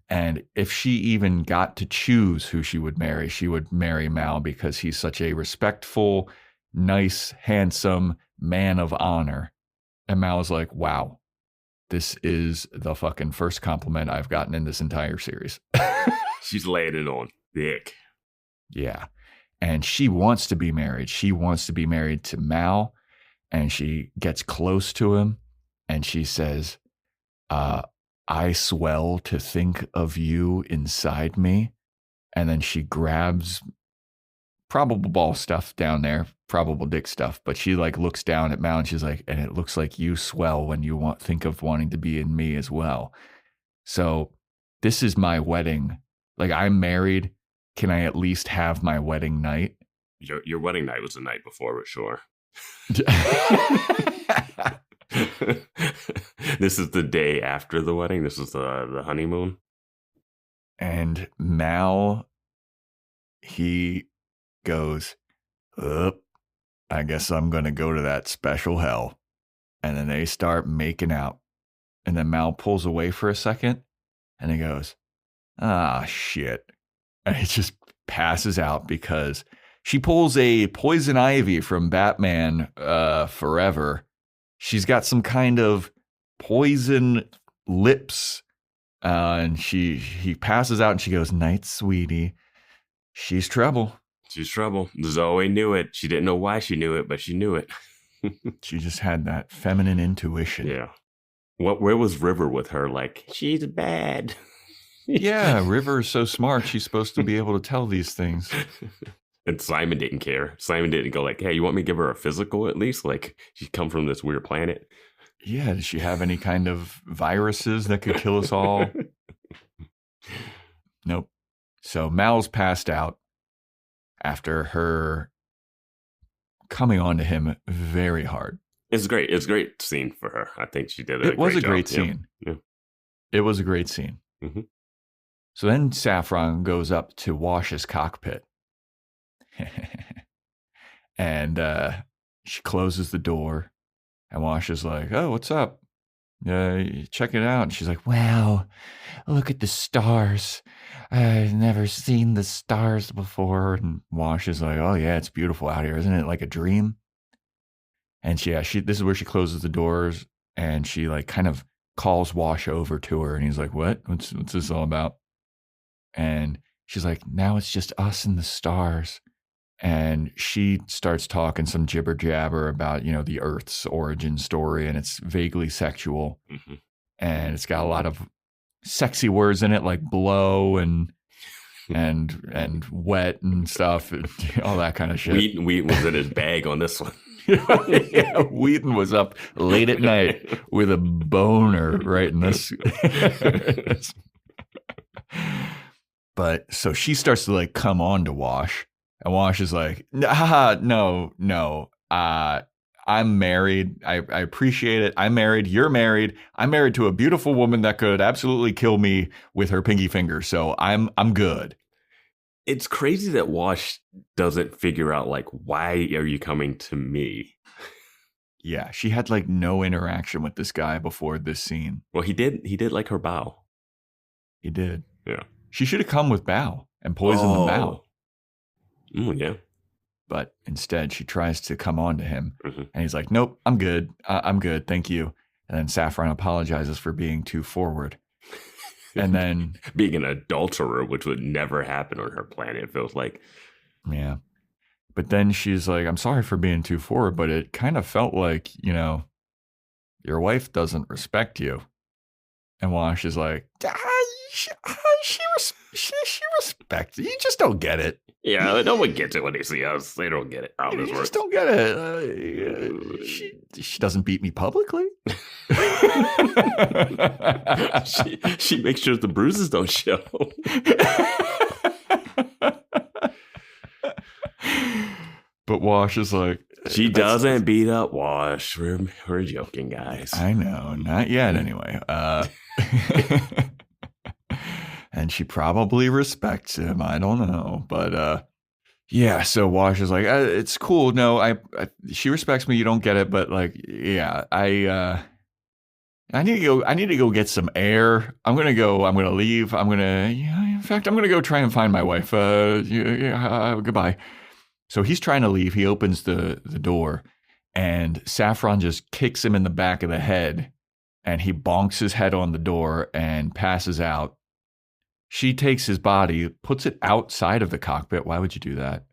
And if she even got to choose who she would marry Mal because he's such a respectful, nice, handsome man of honor. And Mal's like, wow, this is the fucking first compliment I've gotten in this entire series. She's laying it on thick. Yeah. And she wants to be married. She wants to be married to Mal. And she gets close to him and she says, I swell to think of you inside me. And then she grabs probable ball stuff down there, probable dick stuff. But she like looks down at Mal and she's like, and it looks like you swell when you think of wanting to be in me as well. So this is my wedding. Like, I'm married. Can I at least have my wedding night? Your wedding night was the night before, but sure. This is the day after the wedding. This is the honeymoon. And Mal, he goes, I guess I'm going to go to that special hell. And then they start making out. And then Mal pulls away for a second. And he goes, shit. And he just passes out because she pulls a poison ivy from Batman Forever. She's got some kind of poison lips. And he passes out and she goes, night, sweetie. She's trouble. She's trouble. Zoe knew it. She didn't know why she knew it, but she knew it. She just had that feminine intuition. Yeah. Where was River with her? Like, she's bad. Yeah, River is so smart. She's supposed to be able to tell these things. And Simon didn't care. Simon didn't go like, hey, you want me to give her a physical at least? Like, she's come from this weird planet. Yeah, does she have any kind of viruses that could kill us all? Nope. So Mal's passed out after her coming on to him very hard. It's great. It's a great scene for her. I think she did It was a great job. scene. Yeah. It was a great scene. Mm-hmm. So then Saffron goes up to Wash's cockpit. And she closes the door. And Wash is like, oh, what's up? Check it out. And she's like, wow, look at the stars. I've never seen the stars before. And Wash is like, oh, yeah, it's beautiful out here. Isn't it like a dream? And this is where she closes the doors. And she like kind of calls Wash over to her. And he's like, what? What's this all about? And she's like, now it's just us and the stars. And she starts talking some jibber jabber about, the Earth's origin story. And it's vaguely sexual. Mm-hmm. And it's got a lot of sexy words in it, like blow and wet and stuff, and all that kind of shit. Wheaton was in his bag on this one. Yeah, Wheaton was up late at night with a boner right in this. But so she starts to like come on to Wash. And Wash is like, no, I'm married. I appreciate it. I'm married. You're married. I'm married to a beautiful woman that could absolutely kill me with her pinky finger. So I'm good. It's crazy that Wash doesn't figure out, like, why are you coming to me? Yeah, she had like no interaction with this guy before this scene. Well, he did like her bow. He did. Yeah. She should have come with bow and poisoned the bow. Yeah. But instead, she tries to come on to him. Mm-hmm. And he's like, nope, I'm good. I'm good. Thank you. And then Saffron apologizes for being too forward. And then being an adulterer, which would never happen on her planet, it feels like. Yeah. But then she's like, I'm sorry for being too forward, but it kind of felt like, your wife doesn't respect you. And Wash is like, she respects you. You just don't get it. Yeah, no one gets it when they see us. They don't get it. You just don't get it. She doesn't beat me publicly. she makes sure the bruises don't show. But Wash is like, She doesn't beat up Wash. We're joking, guys. I know, not yet anyway. And she probably respects him. I don't know, but yeah. So Wash is like, it's cool. No, she respects me. You don't get it, but like, yeah, I need to go. I need to go get some air. I'm gonna go. I'm gonna leave. In fact, I'm gonna go try and find my wife. Goodbye. So he's trying to leave. He opens the door, and Saffron just kicks him in the back of the head, and he bonks his head on the door and passes out. She takes his body, puts it outside of the cockpit. Why would you do that?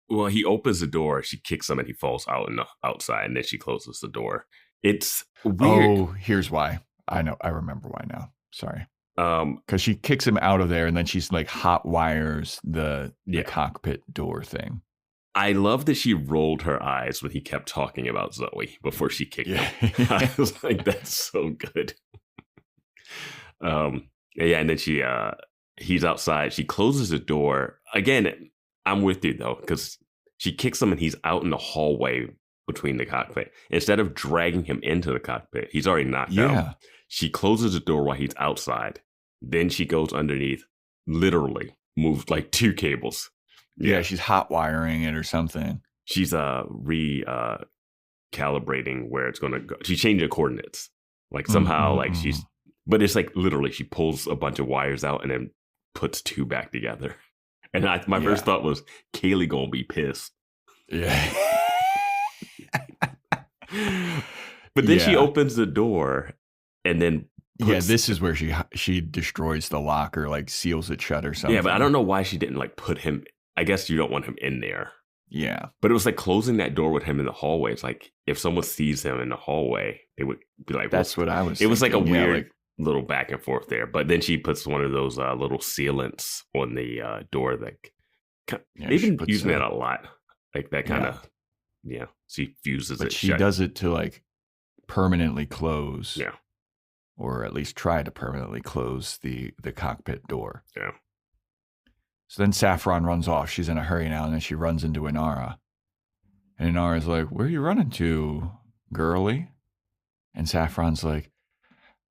Well, he opens the door. She kicks him, and he falls out outside, and then she closes the door. It's weird. Oh, here's why. I know. I remember why now. Sorry. Because she kicks him out of there, and then she's like hot wires the cockpit door thing. I love that she rolled her eyes when he kept talking about Zoe before she kicked him. I was like, that's so good. Yeah, and then he's outside. She closes the door. Again, I'm with you, though, because she kicks him and he's out in the hallway between the cockpit. Instead of dragging him into the cockpit, he's already knocked out. She closes the door while he's outside. Then she goes underneath, literally moves like 2 cables. Yeah, she's hot wiring it or something. She's calibrating where it's going to go. She changed the coordinates. Like somehow, like she's, but it's like literally she pulls a bunch of wires out and then puts 2 back together. And my first thought was, Kaylee gonna be pissed. Yeah. But then she opens the door and then this is where she destroys the locker, like seals it shut or something. Yeah, but I don't know why she didn't like put him. I guess you don't want him in there. Yeah. But it was like closing that door with him in the hallway. It's like if someone sees him in the hallway, they would be like, that's what I was thinking. It was like a weird little back and forth there. But then she puts one of those little sealants on the door that they've been using that a lot. Like that kind of, she fuses it. But she does it to like permanently close. Yeah. Or at least try to permanently close the cockpit door. Yeah. So then Saffron runs off. She's in a hurry now, and then she runs into Inara. And Inara's like, where are you running to, girly? And Saffron's like,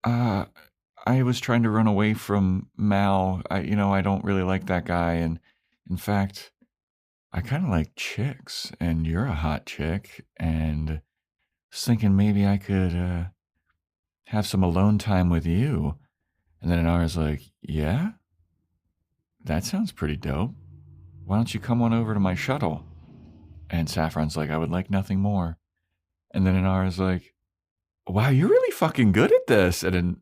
I was trying to run away from Mal. I don't really like that guy. And in fact, I kind of like chicks, and you're a hot chick. And I was thinking maybe I could have some alone time with you. And then Inara's like, yeah? That sounds pretty dope. Why don't you come on over to my shuttle? And Saffron's like, I would like nothing more. And then Inara's like, wow, you're really fucking good at this. And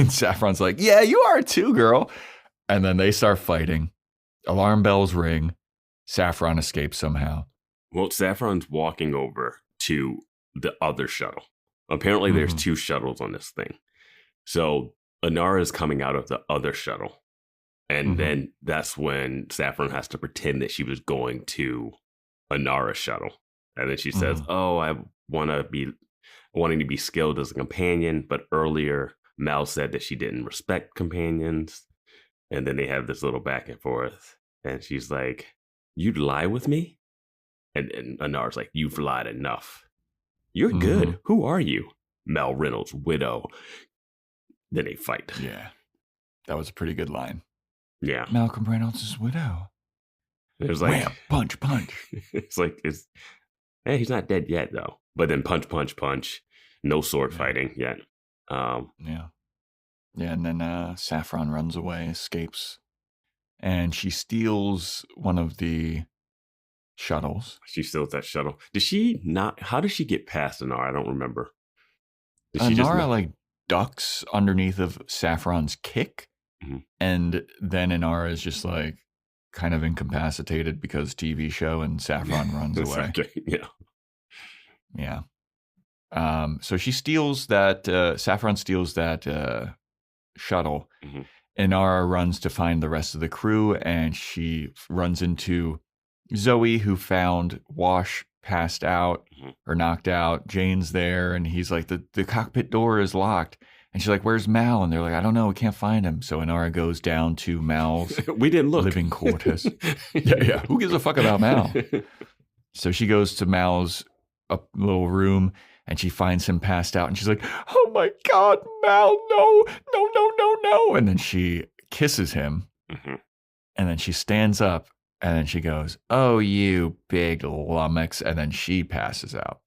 Saffron's like, yeah, you are too, girl. And then they start fighting. Alarm bells ring. Saffron escapes somehow. Well, Saffron's walking over to the other shuttle. Apparently there's 2 shuttles on this thing. So Inara is coming out of the other shuttle. And then that's when Saffron has to pretend that she was going to Inara's shuttle. And then she says, I wanting to be skilled as a companion. But earlier, Mal said that she didn't respect companions. And then they have this little back and forth. And she's like, you'd lie with me? And Inara's like, you've lied enough. You're good. Who are you? Mal Reynolds, widow. Then they fight. Yeah. That was a pretty good line. Yeah. Malcolm Reynolds' widow. It was like, wham, punch. It's like, hey, he's not dead yet, though. But then punch. No sword fighting yet. Yeah, and then Saffron runs away, escapes. And she steals one of the shuttles. She steals that shuttle. Did she not? How did she get past Inara? I don't remember. Did she Inara ducks underneath of Saffron's kick. And then Inara is just like kind of incapacitated because TV show, and Saffron runs away. Okay. Yeah. So she steals that, Saffron steals that shuttle. Inara runs to find the rest of the crew, and she runs into Zoe, who found Wash passed out or knocked out. Jayne's there, and he's like, the cockpit door is locked. And she's like, where's Mal? And they're like, I don't know. We can't find him. So Inara goes down to Mal's we didn't look. living quarters. Yeah. Who gives a fuck about Mal? So she goes to Mal's a little room and she finds him passed out and she's like, oh my God, Mal, no. And then she kisses him and then she stands up and then she goes, oh, you big lummox. And then she passes out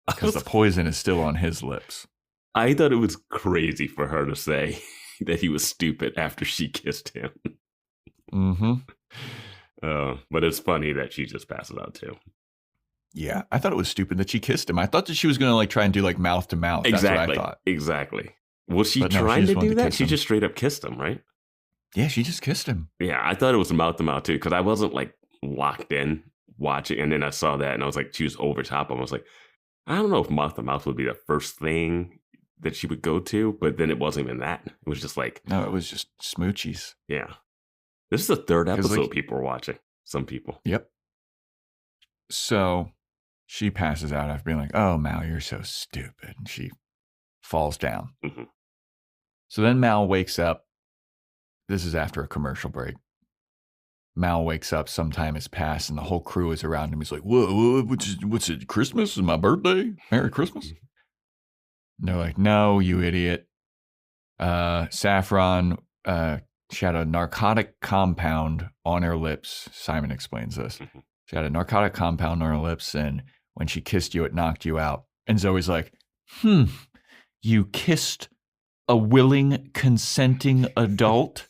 because the poison is still on his lips. I thought it was crazy for her to say that he was stupid after she kissed him. But it's funny that she just passes out too. Yeah, I thought it was stupid that she kissed him. I thought that she was going to like try and do like mouth to mouth. That's what I thought. Exactly. Was she trying to do that? She just straight up kissed him, right? Yeah, she just kissed him. Yeah, I thought it was mouth to mouth too because I wasn't like locked in watching, and then I saw that and I was like, she was over top. I was like, I don't know if mouth to mouth would be the first thing that she would go to, but then it wasn't even that. It was just like, no, it was just smoochies. Yeah. This is the third episode like, people are watching. Some people. Yep. So she passes out after being like, oh, Mal, you're so stupid. And she falls down. So then Mal wakes up. This is after a commercial break. Mal wakes up, some time has passed, and the whole crew is around him. He's like, whoa, what's it, Christmas? Is my birthday? Merry Christmas? And they're like, no, you idiot. Saffron, she had a narcotic compound on her lips. Simon explains this. She had a narcotic compound on her lips, and when she kissed you, it knocked you out. And Zoe's like, you kissed a willing, consenting adult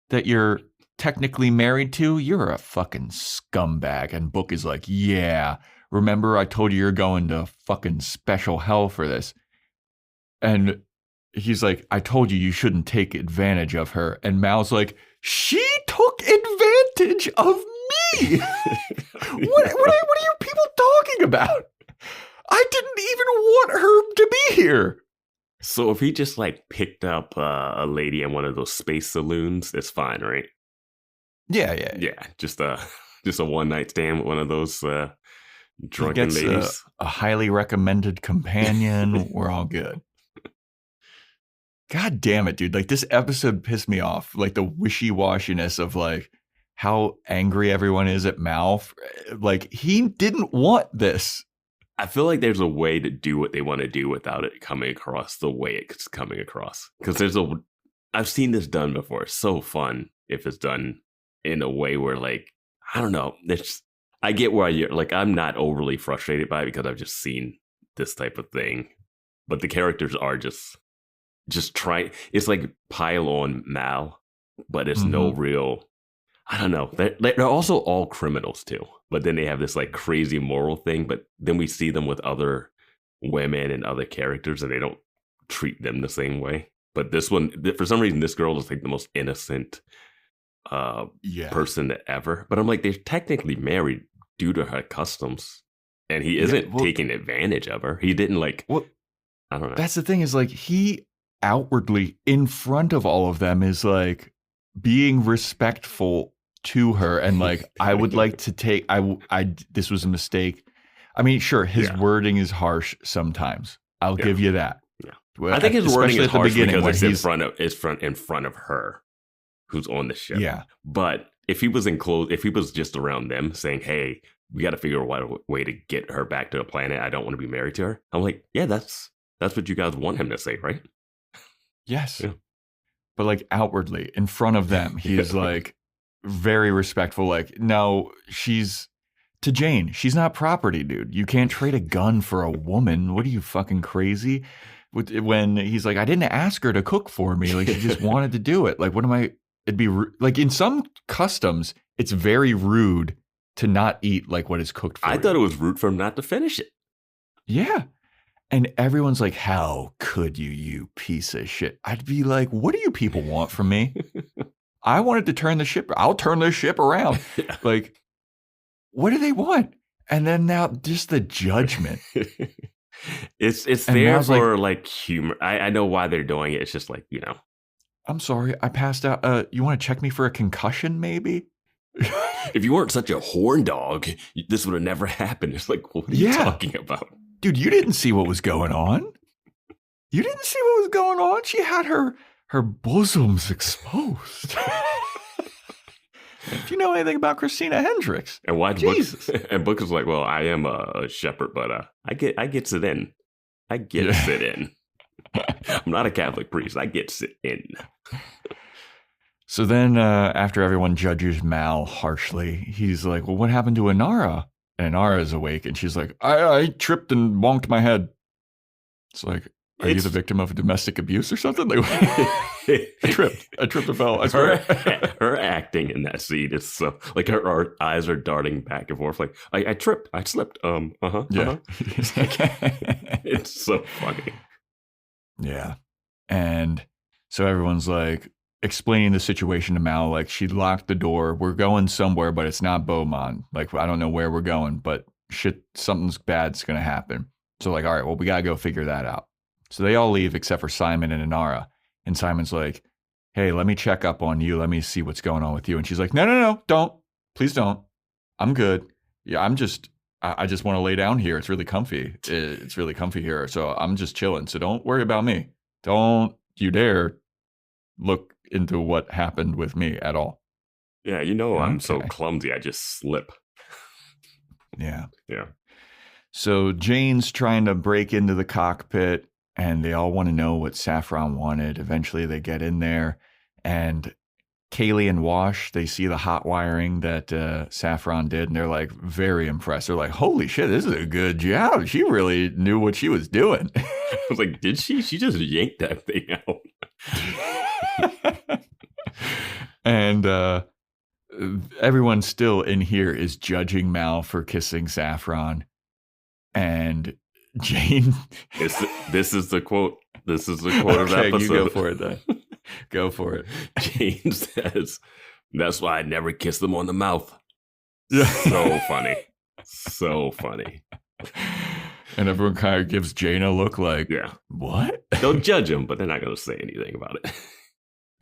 that you're technically married to? You're a fucking scumbag. And Book is like, yeah, remember I told you you're going to fucking special hell for this. And he's like, I told you shouldn't take advantage of her. And Mal's like, she took advantage of me. What are you people talking about? I didn't even want her to be here. So if he just like picked up a lady in one of those space saloons, it's fine, right? Yeah. Just a one night stand with one of those drunken ladies. A highly recommended companion. We're all good. God damn it, dude. Like, this episode pissed me off. Like, the wishy-washiness of, like, how angry everyone is at Mal. Like, he didn't want this. I feel like there's a way to do what they want to do without it coming across the way it's coming across. Because I've seen this done before. It's so fun if it's done in a way where, like, I don't know. I get why you're, like, I'm not overly frustrated by it because I've just seen this type of thing. But the characters are just trying. It's like pile on Mal, but it's no real, I don't know. They're also all criminals too, but then they have this like crazy moral thing, but then we see them with other women and other characters and they don't treat them the same way. But this one, for some reason, this girl is like the most innocent person ever. But I'm like, they're technically married due to her customs and he isn't taking advantage of her. He didn't like, I don't know. That's the thing is like he outwardly in front of all of them is like being respectful to her and like I would like to take this was a mistake. I mean, sure, his wording is harsh sometimes. I'll give you that. I think his wording is harsh because it's in front of her who's on the ship. Yeah. But if he was if he was just around them saying, hey, we got to figure out a way to get her back to the planet. I don't want to be married to her. I'm like, yeah, that's what you guys want him to say, right? Yes. Yeah. But like outwardly in front of them, he's like very respectful. Like, no, to Jayne, she's not property, dude. You can't trade a gun for a woman. What are you, fucking crazy? When he's like, I didn't ask her to cook for me. Like, she just wanted to do it. Like, it'd be like in some customs, it's very rude to not eat like what is cooked for you. I thought it was rude for him not to finish it. Yeah. And everyone's like, how could you piece of shit? I'd be like, what do you people want from me? I wanted to turn the ship. I'll turn this ship around. Yeah. Like, what do they want? And then now just the judgment. It's there for like humor. I know why they're doing it. It's just like, you know. I'm sorry. I passed out. You want to check me for a concussion maybe? If you weren't such a horn dog, this would have never happened. It's like, what are you talking about? Dude, you didn't see what was going on. You didn't see what was going on. She had her bosoms exposed. If you know anything about Christina Hendricks. And why Jesus. And Book is like, well, I am a shepherd, but I get it in. I get to sit in. I'm not a Catholic priest. I get to sit in. So then after everyone judges Mal harshly, he's like, well, what happened to Inara? And Inara is awake, and she's like, I tripped and wonked my head. It's like, are you the victim of domestic abuse or something? Like, I tripped and fell. I swear. Her acting in that scene is so, like, her eyes are darting back and forth. Like, I tripped. I slipped. Yeah. It's so funny. Yeah. And so everyone's like explaining the situation to Mal. Like, she locked the door. We're going somewhere, but it's not Beaumont. Like, I don't know where we're going, but shit, something's bad's going to happen. So like, all right, well, we got to go figure that out. So they all leave except for Simon and Inara. And Simon's like, hey, let me check up on you. Let me see what's going on with you. And she's like, no, don't. Please don't. I'm good. Yeah, I just want to lay down here. It's really comfy. It's really comfy here. So I'm just chilling. So don't worry about me. Don't you dare look into what happened with me at all. Yeah, I'm so clumsy. I just slip. Yeah. Yeah. So Jayne's trying to break into the cockpit, and they all want to know what Saffron wanted. Eventually they get in there, and Kaylee and Wash, they see the hot wiring that Saffron did, and they're like very impressed. They're like, holy shit, this is a good job. She really knew what she was doing. I was like, did she? She just yanked that thing out. And everyone still in here is judging Mal for kissing Saffron. And Jayne. This is the quote. This is the quote of the episode. You go for it then. Go for it. Jayne says, that's why I never kiss them on the mouth. Yeah. So funny. So funny. And everyone kind of gives Jayne a look like, yeah, what? They'll judge him, but they're not going to say anything about it.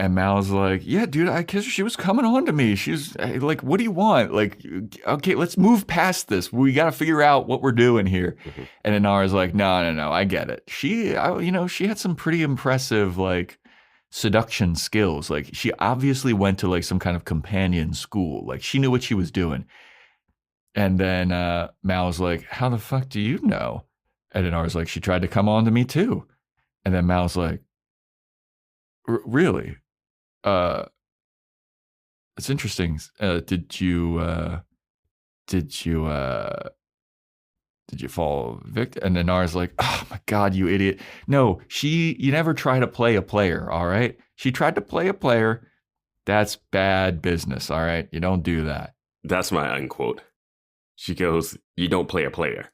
And Mal's like, yeah, dude, I kissed her. She was coming on to me. She's like, what do you want? Like, okay, let's move past this. We got to figure out what we're doing here. Mm-hmm. And Inara's like, no, I get it. She had some pretty impressive, like, seduction skills. Like, she obviously went to, like, some kind of companion school. Like, she knew what she was doing. And then Mal's like, how the fuck do you know? And Inara's like, she tried to come on to me too. And then Mal's like, really? It's interesting. Did you fall victim? And Inara's like, oh my God, you idiot. No, you never try to play a player, all right? She tried to play a player. That's bad business, all right? You don't do that. That's my unquote. She goes, you don't play a player.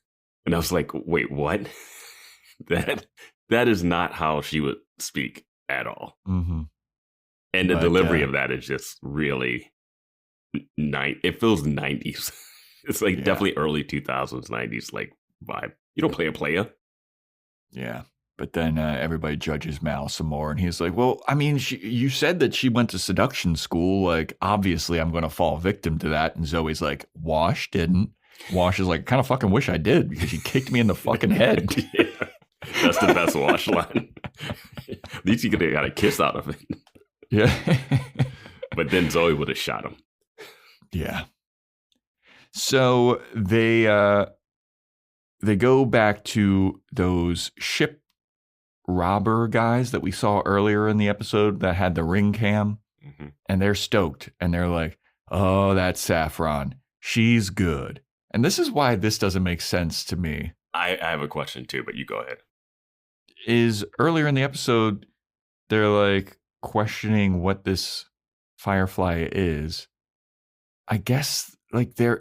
And I was like, wait, what? That is not how she would speak at all. Mm-hmm. And the delivery of that is just really, it feels 90s. It's like definitely early 2000s, 90s like vibe. You don't play a player. Yeah. But then everybody judges Mal some more. And he's like, well, I mean, you said that she went to seduction school. Like, obviously, I'm going to fall victim to that. And Zoe's like, Wash didn't. Wash is like, kind of fucking wish I did because she kicked me in the fucking head. Yeah. That's the best Wash line. At least you could have got a kiss out of it. Yeah. But then Zoe would have shot him. Yeah. So they go back to those ship robber guys that we saw earlier in the episode that had the ring cam. Mm-hmm. And they're stoked. And they're like, oh, that's Saffron. She's good. And this is why this doesn't make sense to me. I have a question too, but you go ahead. Is earlier in the episode, they're like questioning what this Firefly is. I guess like they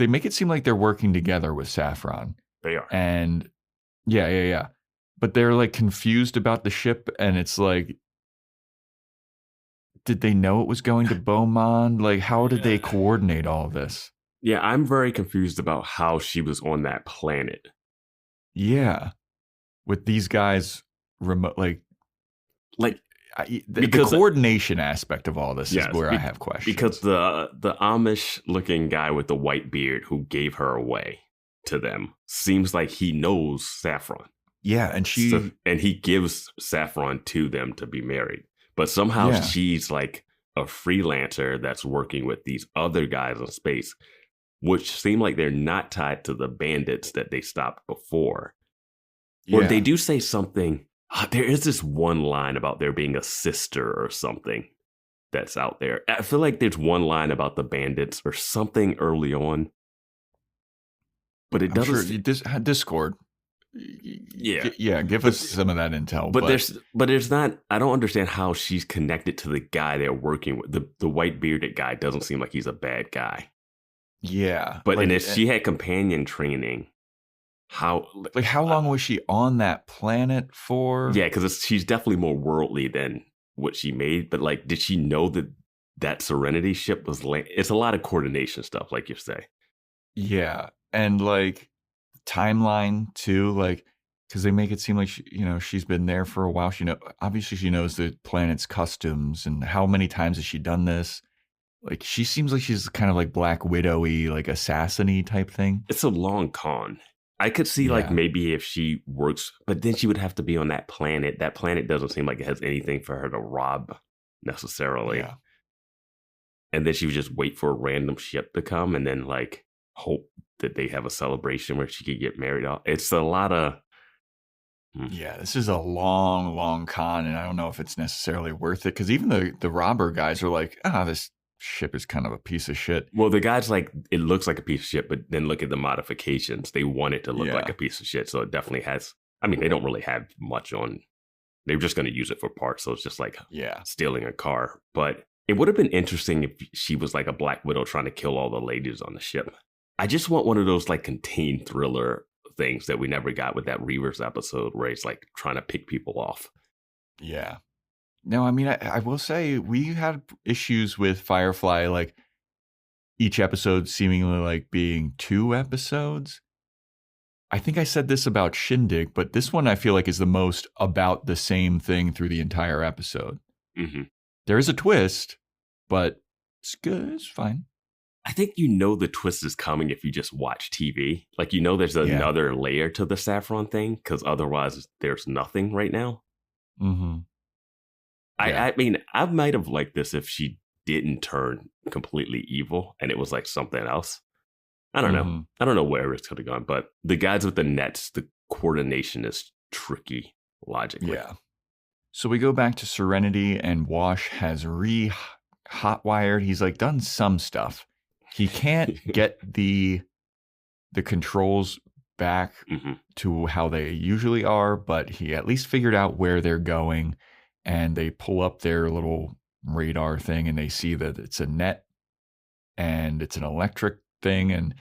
make it seem like they're working together with Saffron. They are. And yeah. But they're like confused about the ship, and it's like, did they know it was going to Beaumont? Like, how did they coordinate all of this? Yeah, I'm very confused about how she was on that planet. Yeah. With these guys remote, the coordination aspect of all this is where I have questions. Because the Amish looking guy with the white beard who gave her away to them seems like he knows Saffron. Yeah, and and he gives Saffron to them to be married. But somehow she's like a freelancer that's working with these other guys in space, which seem like they're not tied to the bandits that they stopped before. Yeah. Or they do say something. There is this one line about there being a sister or something that's out there. I feel like there's one line about the bandits or something early on. But it doesn't. Sure Discord. Yeah. Give us some of that intel. But there's not. I don't understand how she's connected to the guy they're working with. The white bearded guy doesn't seem like he's a bad guy. Yeah, but and if she had companion training, how long was she on that planet for? Yeah, because she's definitely more worldly than what she made. But like, did she know that Serenity ship was? It's a lot of coordination stuff, like you say. Yeah. And like timeline too, like because they make it seem like she's been there for a while. Obviously she knows the planet's customs and how many times has she done this. Like she seems like she's kind of like Black Widow-y, like assassin-y type thing. It's a long con. I could see like maybe if she works, but then she would have to be on that planet. That planet doesn't seem like it has anything for her to rob necessarily. Yeah. And then she would just wait for a random ship to come and then like hope that they have a celebration where she could get married off. It's a lot of Yeah, this is a long con, and I don't know if it's necessarily worth it because even the robber guys are like, this ship is kind of a piece of shit. Well, the guy's like, it looks like a piece of shit, but then look at the modifications. They want it to look like a piece of shit, so it definitely has. I mean, they don't really have much on. They're just going to use it for parts, so it's just like stealing a car. But it would have been interesting if she was like a Black Widow trying to kill all the ladies on the ship. I just want one of those like contained thriller things that we never got with that Reavers episode where he's like trying to pick people off. Yeah. No, I mean, I will say we had issues with Firefly, like each episode seemingly like being 2 episodes. I think I said this about Shindig, but this one I feel like is the most about the same thing through the entire episode. Mm-hmm. There is a twist, but it's good. It's fine. I think the twist is coming if you just watch TV. Like, there's another layer to the Saffron thing because otherwise there's nothing right now. Mm-hmm. Yeah. I mean, I might have liked this if she didn't turn completely evil and it was like something else. I don't know. I don't know where it's could have gone, but the guys with the nets, the coordination is tricky logically. Yeah. So we go back to Serenity and Wash has hotwired. He's like done some stuff. He can't get the controls back to how they usually are, but he at least figured out where they're going. And they pull up their little radar thing and they see that it's a net and it's an electric thing. And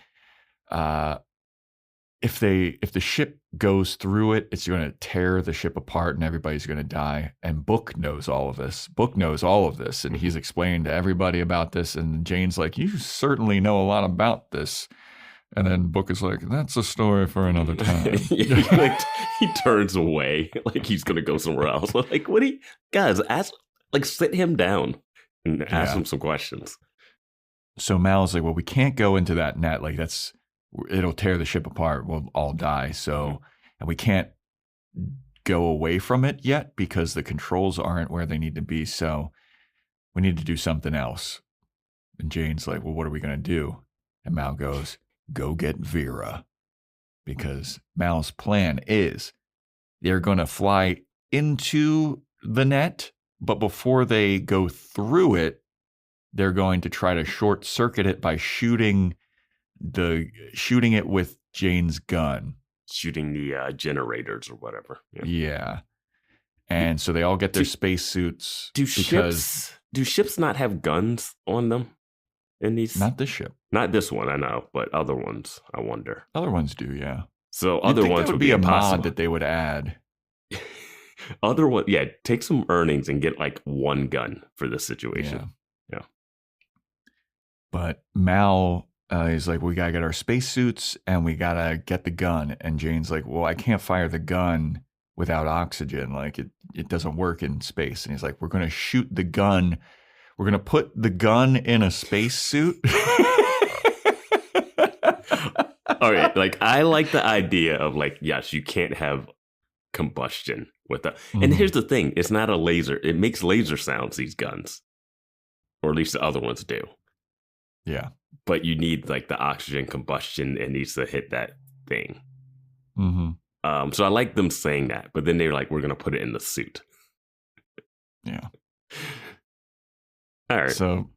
if the ship goes through it, it's going to tear the ship apart and everybody's going to die. And Book knows all of this. And he's explaining to everybody about this. And Jayne's like, you certainly know a lot about this. And then Book is like, that's a story for another time. He turns away like he's going to go somewhere else. Like, guys, sit him down and ask him some questions. So Mal's like, well, we can't go into that net. Like it'll tear the ship apart. We'll all die. So, and we can't go away from it yet because the controls aren't where they need to be. So we need to do something else. And Jayne's like, well, what are we going to do? And Mal goes, go get Vera. Because Mal's plan is they're going to fly into the net, but before they go through it, they're going to try to short circuit it by shooting it with Jayne's gun. Shooting the generators or whatever. Yeah. And so they all get their spacesuits. Do ships not have guns on them? In these, not this ship, not this one, I know, but other ones, I wonder. Other ones do, yeah. So other ones would be a impossible. Mod that they would add. Other one, take some earnings and get like one gun for this situation. Yeah. But Mal is like, we gotta get our spacesuits and we gotta get the gun. And Jayne's like, well, I can't fire the gun without oxygen. Like it doesn't work in space. And he's like, we're gonna shoot the gun. We're going to put the gun in a spacesuit. All right. Like, I like the idea of like, yes, you can't have combustion with that. And here's the thing. It's not a laser. It makes laser sounds, these guns. or at least the other ones do. Yeah. But you need like the oxygen combustion. It needs to hit that thing. Mm-hmm. So I like them saying that, but then they're like, we're going to put it in the suit. Yeah. All right. So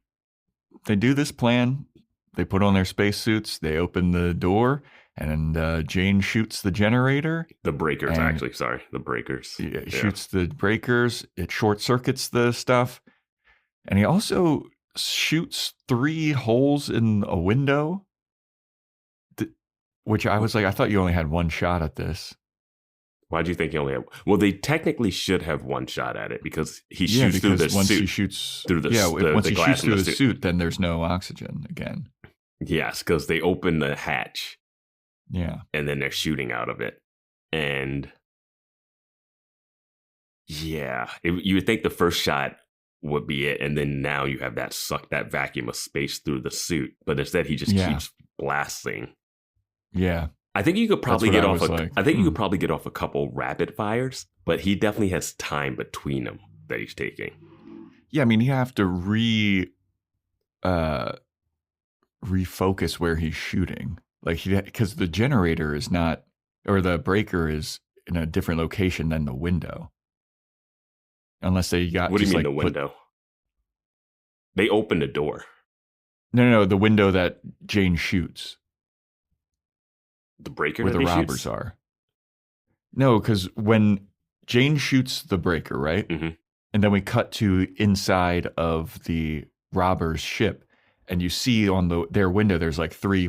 they do this plan. They put on their spacesuits. They open the door, and Jayne shoots the generator. The breakers, actually. Sorry. The breakers. Yeah, shoots the breakers. It short circuits the stuff. And he also shoots 3 holes in a window, which I was like, I thought you only had 1 shot at this. Why do you think he only had? Well, they technically should have 1 shot at it because he shoots through the once suit. He shoots through the once he shoots through the suit, suit, then there's no oxygen again. Yes, because they open the hatch. Yeah, and then they're shooting out of it, and yeah, you would think the first shot would be it, and then now you have that vacuum of space through the suit, but instead he just keeps blasting. Yeah. I think you could probably get off. You could Hmm. probably get off a couple rapid fires, but he definitely has time between them that he's taking. Yeah, I mean, you have to refocus where he's shooting, like because the generator is not, or the breaker is in a different location than the window. Unless they got. What do you mean the window? They open the door. No, the window that Jayne shoots. The breaker where that the he robbers shoots? are. No, because when Jayne shoots the breaker, right? Mm-hmm. And then we cut to inside of the robbers' ship, and you see on their window, there's like 3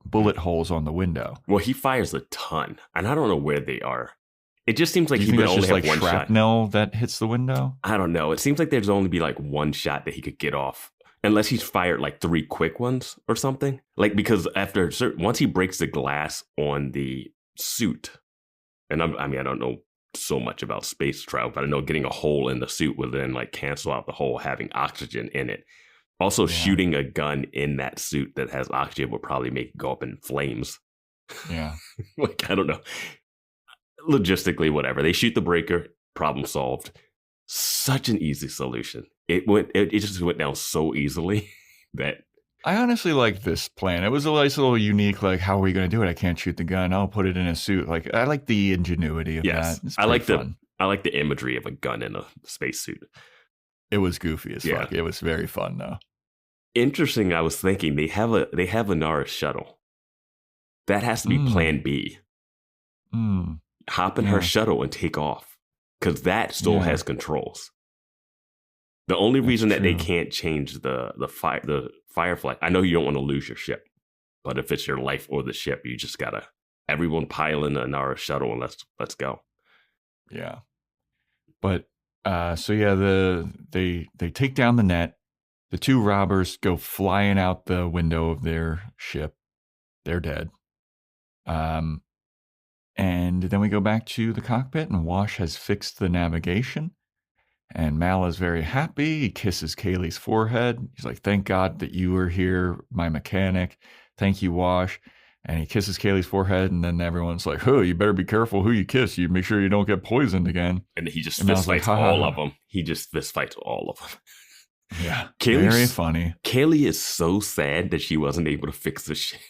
bullet holes on the window. Well, he fires a ton, and I don't know where they are. It just seems like Do you he think would that's only just have like 1 shot. shrapnel that hits the window? I don't know. It seems like there's only be like 1 shot that he could get off, unless he's fired like 3 quick ones or something. Like, because once he breaks the glass on the suit, and I don't know so much about space travel, but I know getting a hole in the suit would then like cancel out the hole having oxygen in it. Also, shooting a gun in that suit that has oxygen would probably make it go up in flames. Yeah. Like, I don't know. Logistically, whatever. They shoot the breaker, problem solved. Such an easy solution. It just went down so easily that I honestly like this plan. It was a nice little unique, like, how are we going to do it? I can't shoot the gun. I'll put it in a suit. Like, I like the ingenuity of that. It's I like fun. I like the imagery of a gun in a spacesuit. It was goofy as fuck. It was very fun though. Interesting. I was thinking they have Inara's shuttle. That has to be Plan B. Hop in her shuttle and take off, because that still has controls. The only reason that they can't change the Firefly, I know you don't want to lose your ship, but if it's your life or the ship, you just gotta everyone pile in the Inara shuttle and let's go. Yeah, but they take down the net. The 2 robbers go flying out the window of their ship. They're dead. And then we go back to the cockpit, and Wash has fixed the navigation. And Mal is very happy. He kisses Kaylee's forehead. He's like, thank God that you were here, my mechanic. Thank you, Wash. And he kisses Kaylee's forehead, and then everyone's like, oh, you better be careful who you kiss. You make sure you don't get poisoned again. And he just fist fights all of them. He just fist fights all of them. Yeah, very funny. Kaylee is so sad that she wasn't able to fix the ship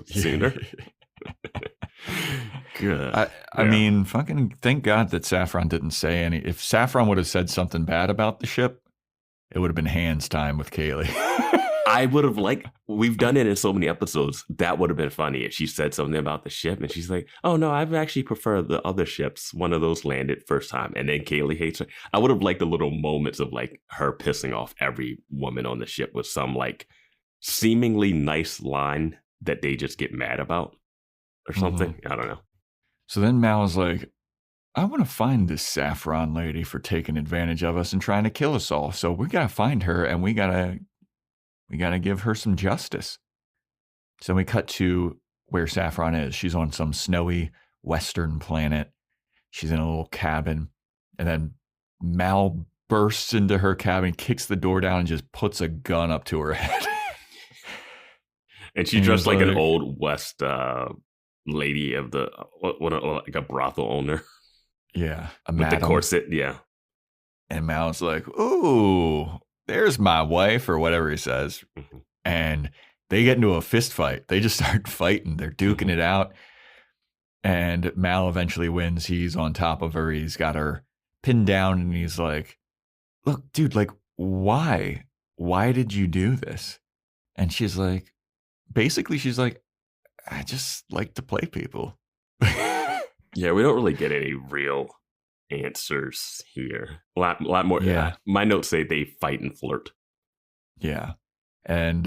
sooner. Good. I mean, fucking thank God that Saffron didn't say any. If Saffron would have said something bad about the ship, it would have been hands time with Kaylee. I would have we've done it in so many episodes. That would have been funny if she said something about the ship and she's like, oh no, I've actually preferred the other ships. One of those landed first time. And then Kaylee hates her. I would have liked the little moments of like her pissing off every woman on the ship with some like seemingly nice line that they just get mad about or something. Mm-hmm. I don't know. So then Mal's like, I want to find this Saffron lady for taking advantage of us and trying to kill us all. So we got to find her, and we got to give her some justice. So we cut to where Saffron is. She's on some snowy western planet. She's in a little cabin. And then Mal bursts into her cabin, kicks the door down, and just puts a gun up to her head. And she's dressed like an old West lady of the, like a brothel owner. Yeah. With the corset, yeah. And Mal's like, ooh, there's my wife, or whatever he says. Mm-hmm. And they get into a fist fight. They just start fighting. They're duking it out. And Mal eventually wins. He's on top of her. He's got her pinned down, and he's like, look, dude, like, why? Why did you do this? And she's like, basically, she's like, I just like to play people. Yeah, we don't really get any real answers here. A lot more. Yeah. My notes say they fight and flirt. Yeah. And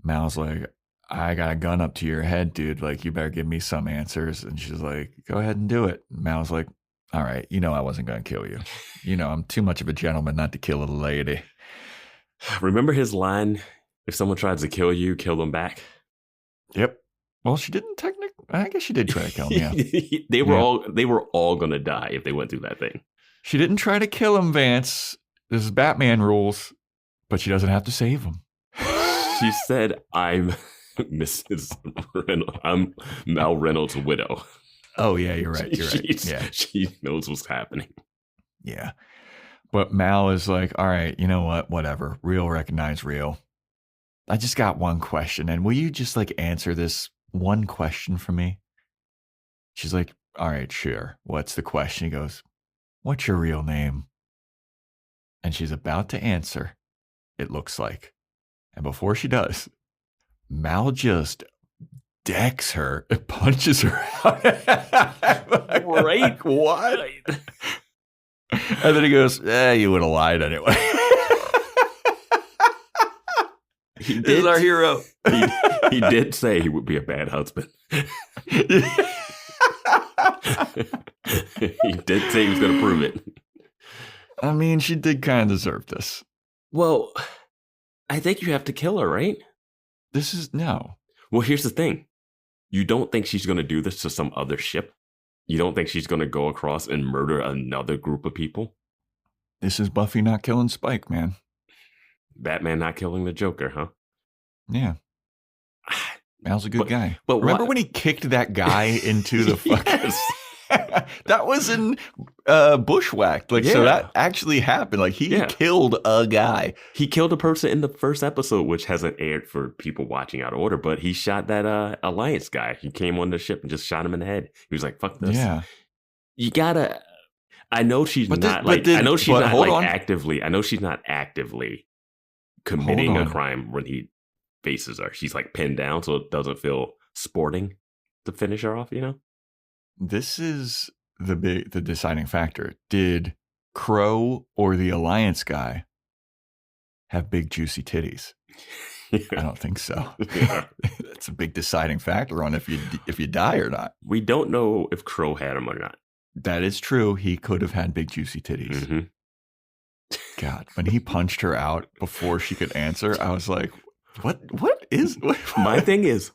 Mal's like, I got a gun up to your head, dude. Like, you better give me some answers. And she's like, go ahead and do it. And Mal's like, all right, I wasn't going to kill you. I'm too much of a gentleman not to kill a lady. Remember his line, if someone tries to kill you, kill them back? Yep. Well, she didn't technically. I guess she did try to kill him, yeah. They were all going to die if they went through that thing. She didn't try to kill him, Vance. This is Batman rules. But she doesn't have to save him. She said, I'm Mrs. Reynolds. I'm Mal Reynolds' widow. Oh, yeah, you're right. You're right. Yeah. She knows what's happening. Yeah. But Mal is like, all right, you know what? Whatever. Real recognize real. I just got one question. And will you just like answer this one question for me? She's like, all right, sure. What's the question? He goes, what's your real name? And she's about to answer, it looks like. And before she does, Mal just decks her and punches her out. Right? What? And then he goes, you would have lied anyway. This is our hero. He did say he would be a bad husband. He did say he was going to prove it. I mean, she did kind of deserve this. Well, I think you have to kill her, right? No. Well, here's the thing. You don't think she's going to do this to some other ship? You don't think she's going to go across and murder another group of people? This is Buffy not killing Spike, man. Batman not killing the Joker, huh? Yeah. Mal's a good guy. But remember when he kicked that guy into the fucking... Yes. That was in Bushwhacked. Like, so that actually happened. Like, he killed a guy. He killed a person in the first episode, which hasn't aired for people watching out of order, but he shot that Alliance guy. He came on the ship and just shot him in the head. He was like, fuck this. Yeah. You gotta... I know she's not actively committing a crime when he faces her. She's like pinned down, so it doesn't feel sporting to finish her off, This is the deciding factor. Did Crow or the Alliance guy have big juicy titties? I don't think so. Yeah. That's a big deciding factor on if you die or not. We don't know if Crow had them or not. That is true. He could have had big juicy titties. Mm-hmm. God, when he punched her out before she could answer, I was like, what? My thing is,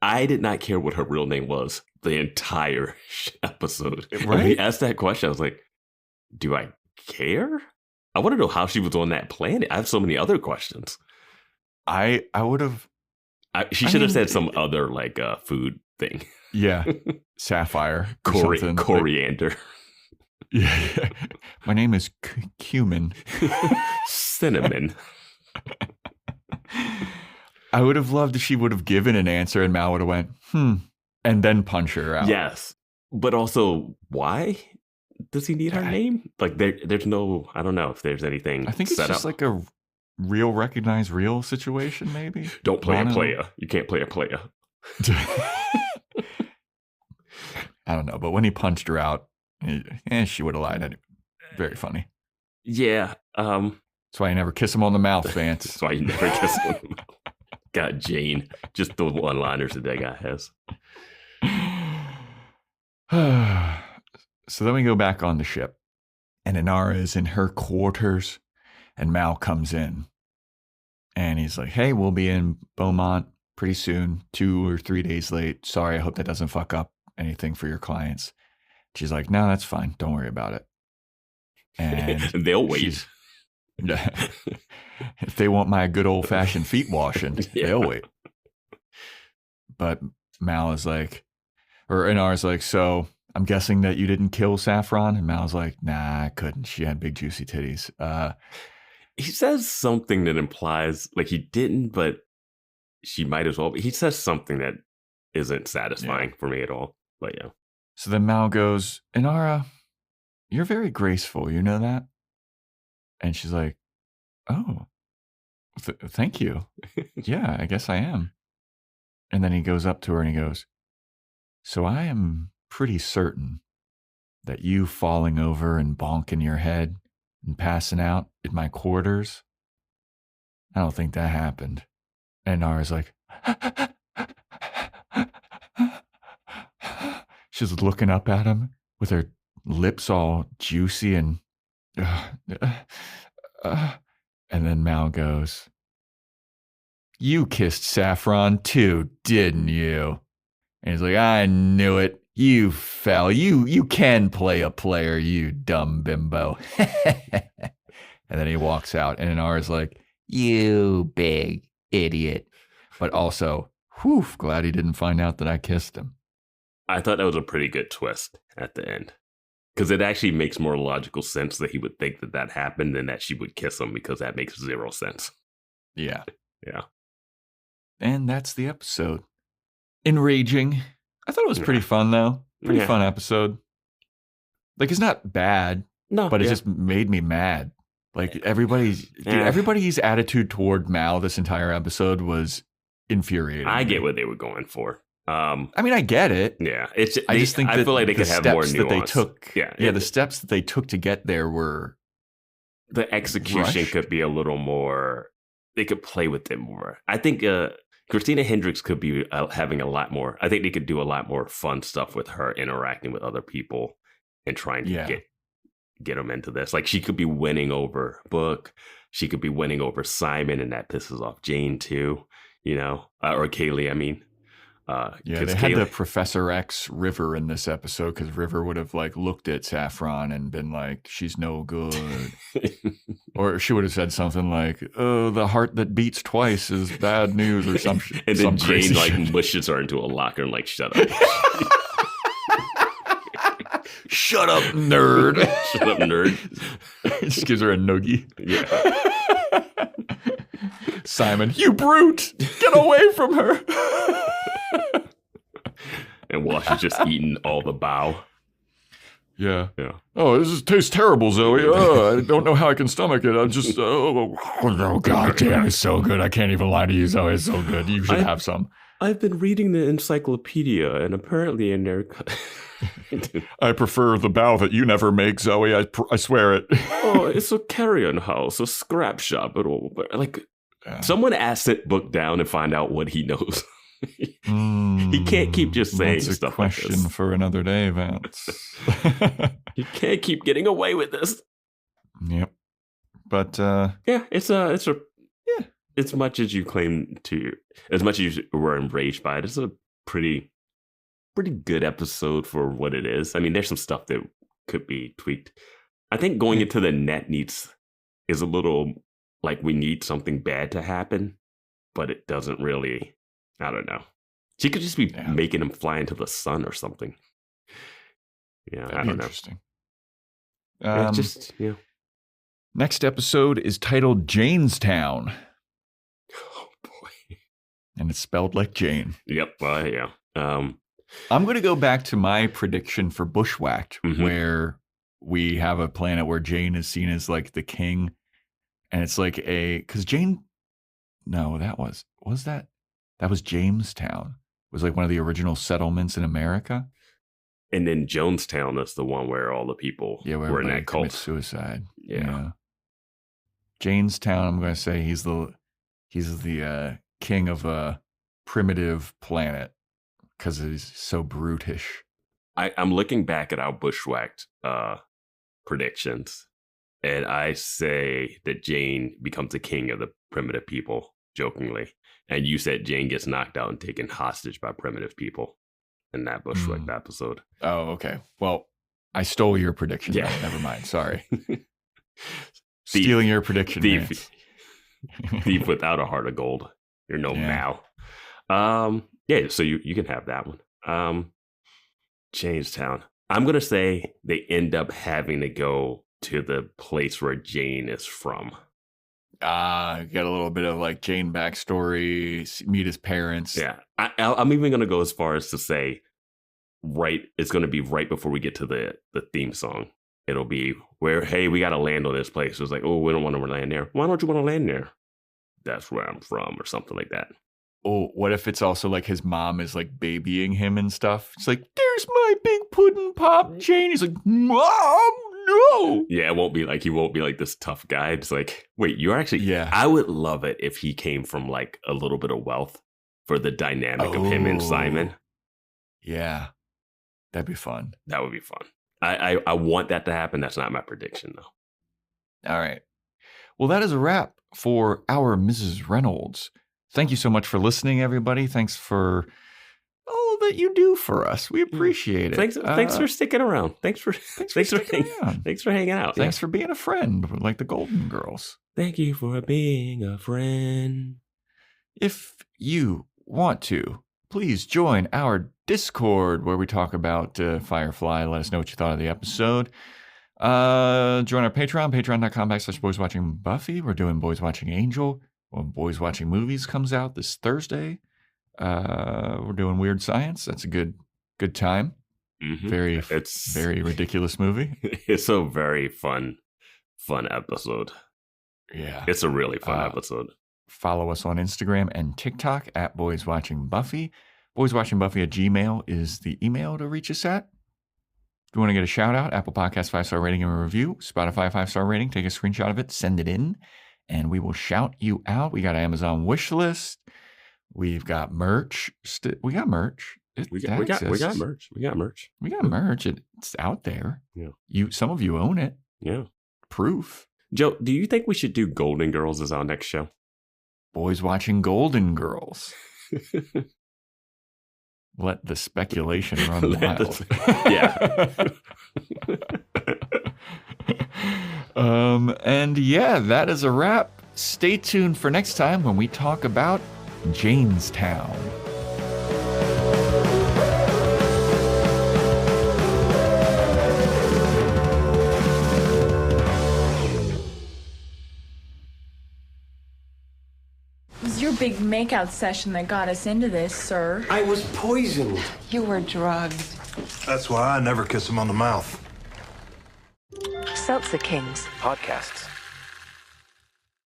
I did not care what her real name was the entire episode. Right? When he asked that question, I was like, do I care? I want to know how she was on that planet. I have so many other questions. I would have. She should have said some other like food thing. Yeah. Sapphire. Coriander. Yeah. My name is cumin. Cinnamon. I would have loved if she would have given an answer and Mal would have went, and then punch her out. Yes. But also, why does he need her name? Like, there's no, I don't know if there's anything I think it's just like a real recognize real situation, maybe. Don't play a player. You can't play a player. I don't know. But when he punched her out, she would have lied. Anyway. Very funny. Yeah. That's why you never kiss him on the mouth, Vance. That's why you never kiss him on the mouth. God, Jayne. Just the one-liners that guy has. So then we go back on the ship, and Inara is in her quarters, and Mal comes in, and he's like, hey, we'll be in Beaumont pretty soon, 2 or 3 days late. Sorry, I hope that doesn't fuck up anything for your clients. She's like, no, that's fine. Don't worry about it. And they'll wait. If they want my good old-fashioned feet washing, they'll wait. But Mal is like, or Inara's like, so I'm guessing that you didn't kill Saffron. And Mal's like, nah, I couldn't. She had big juicy titties. He says something that implies like he didn't, but she might as well. He says something that isn't satisfying for me at all. But yeah. So then Mal goes, Inara, you're very graceful. You know that? And she's like, oh, thank you. Yeah, I guess I am. And then he goes up to her and he goes, so I am pretty certain that you falling over and bonking your head and passing out in my quarters, I don't think that happened. And Nara's like, she's looking up at him with her lips all juicy and then Mal goes, you kissed Saffron too, didn't you? And he's like, I knew it. You fell. You can play a player, you dumb bimbo. And then he walks out, and Inara's like, you big idiot. But also, whew, glad he didn't find out that I kissed him. I thought that was a pretty good twist at the end. Because it actually makes more logical sense that he would think that that happened and that she would kiss him, because that makes zero sense. Yeah. Yeah. And that's the episode. Enraging. I thought it was pretty fun, though. Pretty fun episode. Like, it's not bad, but it just made me mad. Like, everybody's attitude toward Mal this entire episode was infuriating. I get what they were going for. I mean, I get it. Yeah. I just think I feel like they could have more nuance. That they took, the steps that they took to get there were... The execution rushed. could be a little more... They could play with it more. I think... Christina Hendricks could be having a lot more. I think they could do a lot more fun stuff with her interacting with other people and trying to get them into this. Like, she could be winning over Book. She could be winning over Simon, and that pisses off Jayne too, you know, or Kaylee, I mean. They had the Professor X River in this episode, because River would have like looked at Saffron and been like, she's no good. Or she would have said something like, oh, the heart that beats twice is bad news, or some shit. And then Jayne like mushes her into a locker and like, shut up. Shut up, nerd. Shut up, nerd. Just gives her a noogie. Yeah. Simon, you brute! Get away from her! And while she's just eating all the bow. Yeah. Yeah. Oh, this tastes terrible, Zoe. Oh, I don't know how I can stomach it. I'm just, oh, God damn, it's so good. I can't even lie to you, Zoe. It's so good. You should have some. I've been reading the encyclopedia, and apparently in there... I prefer the bow that you never make, Zoe. I swear it. Oh, it's a carrion house, a scrap shop, but like... Someone ask that Book down and find out what he knows. He can't keep just saying stuff like this. Question for another day, Vance. He can't keep getting away with this. Yep. But it's as much as you claim to, as much as you were enraged by it, it's a pretty good episode for what it is. I mean, there's some stuff that could be tweaked. I think going into the net is a little like we need something bad to happen, but it doesn't really. I don't know. She could just be making him fly into the sun or something. Yeah, I don't know. Interesting. Next episode is titled Janestown. Oh boy. And it's spelled like Jayne. Yep. Yeah. I'm going to go back to my prediction for Bushwhacked, where we have a planet where Jayne is seen as like the king. And it's like because Jayne, no, that was Jamestown. It was like one of the original settlements in America. And then Jonestown is the one where all the people were in that cult. Suicide. Yeah. Janestown, I'm going to say he's the king of a primitive planet because he's so brutish. I'm looking back at our Bushwhacked predictions, and I say that Jayne becomes the king of the primitive people, jokingly. And you said Jayne gets knocked out and taken hostage by primitive people in that Bushwhacked episode. Oh, okay. Well, I stole your prediction. Yeah. Never mind. Sorry. Stealing your prediction. Thief without a heart of gold. You're no Mal. So you can have that one. Jamestown. I'm going to say they end up having to go to the place where Jayne is from. Got a little bit of like Jayne backstory, meet his parents. Yeah. I'm even going to go as far as to say it's going to be right before we get to the theme song. It'll be where, hey, we got to land on this place. It's like, oh, we don't want to land there. Why don't you want to land there? That's where I'm from, or something like that. Oh, what if it's also like his mom is like babying him and stuff? It's like, there's my big pudding pop Jayne. He's like, Mom, no. Yeah, he won't be like this tough guy. It's like, wait, you're actually, yeah. I would love it if he came from like a little bit of wealth for the dynamic of him and Simon. Yeah, that'd be fun. That would be fun. I want that to happen. That's not my prediction, though. All right. Well, that is a wrap for our Mrs. Reynolds. Thank you so much for listening, everybody. Thanks for all that you do for us. We appreciate it. Thanks for sticking around. Thanks for hanging out. Thanks for being a friend, like the Golden Girls. Thank you for being a friend. If you want to, please join our Discord where we talk about Firefly. Let us know what you thought of the episode. Join our Patreon, patreon.com/boyswatchingbuffy. We're doing Boys Watching Angel when Boys Watching Movies comes out this Thursday. We're doing Weird Science. That's a good time. Mm-hmm. It's very ridiculous movie. It's a very fun episode. Yeah. It's a really fun episode. Follow us on Instagram and TikTok at Boys Watching Buffy. BoysWatchingBuffy@gmail is the email to reach us at. If you want to get a shout out, Apple Podcast 5-star rating and a review, Spotify 5-star rating, take a screenshot of it, send it in, and we will shout you out. We got an Amazon wish list. We've got merch. We got merch. We got merch. We got merch. It's out there. Yeah. Some of you own it. Yeah. Proof. Joe, do you think we should do Golden Girls as our next show? Boys Watching Golden Girls. Let the speculation run wild. Yeah. And yeah, that is a wrap. Stay tuned for next time when we talk about Jamestown. It was your big makeout session that got us into this, sir. I was poisoned. You were drugged. That's why I never kiss him on the mouth. Seltzer Kings. Podcasts.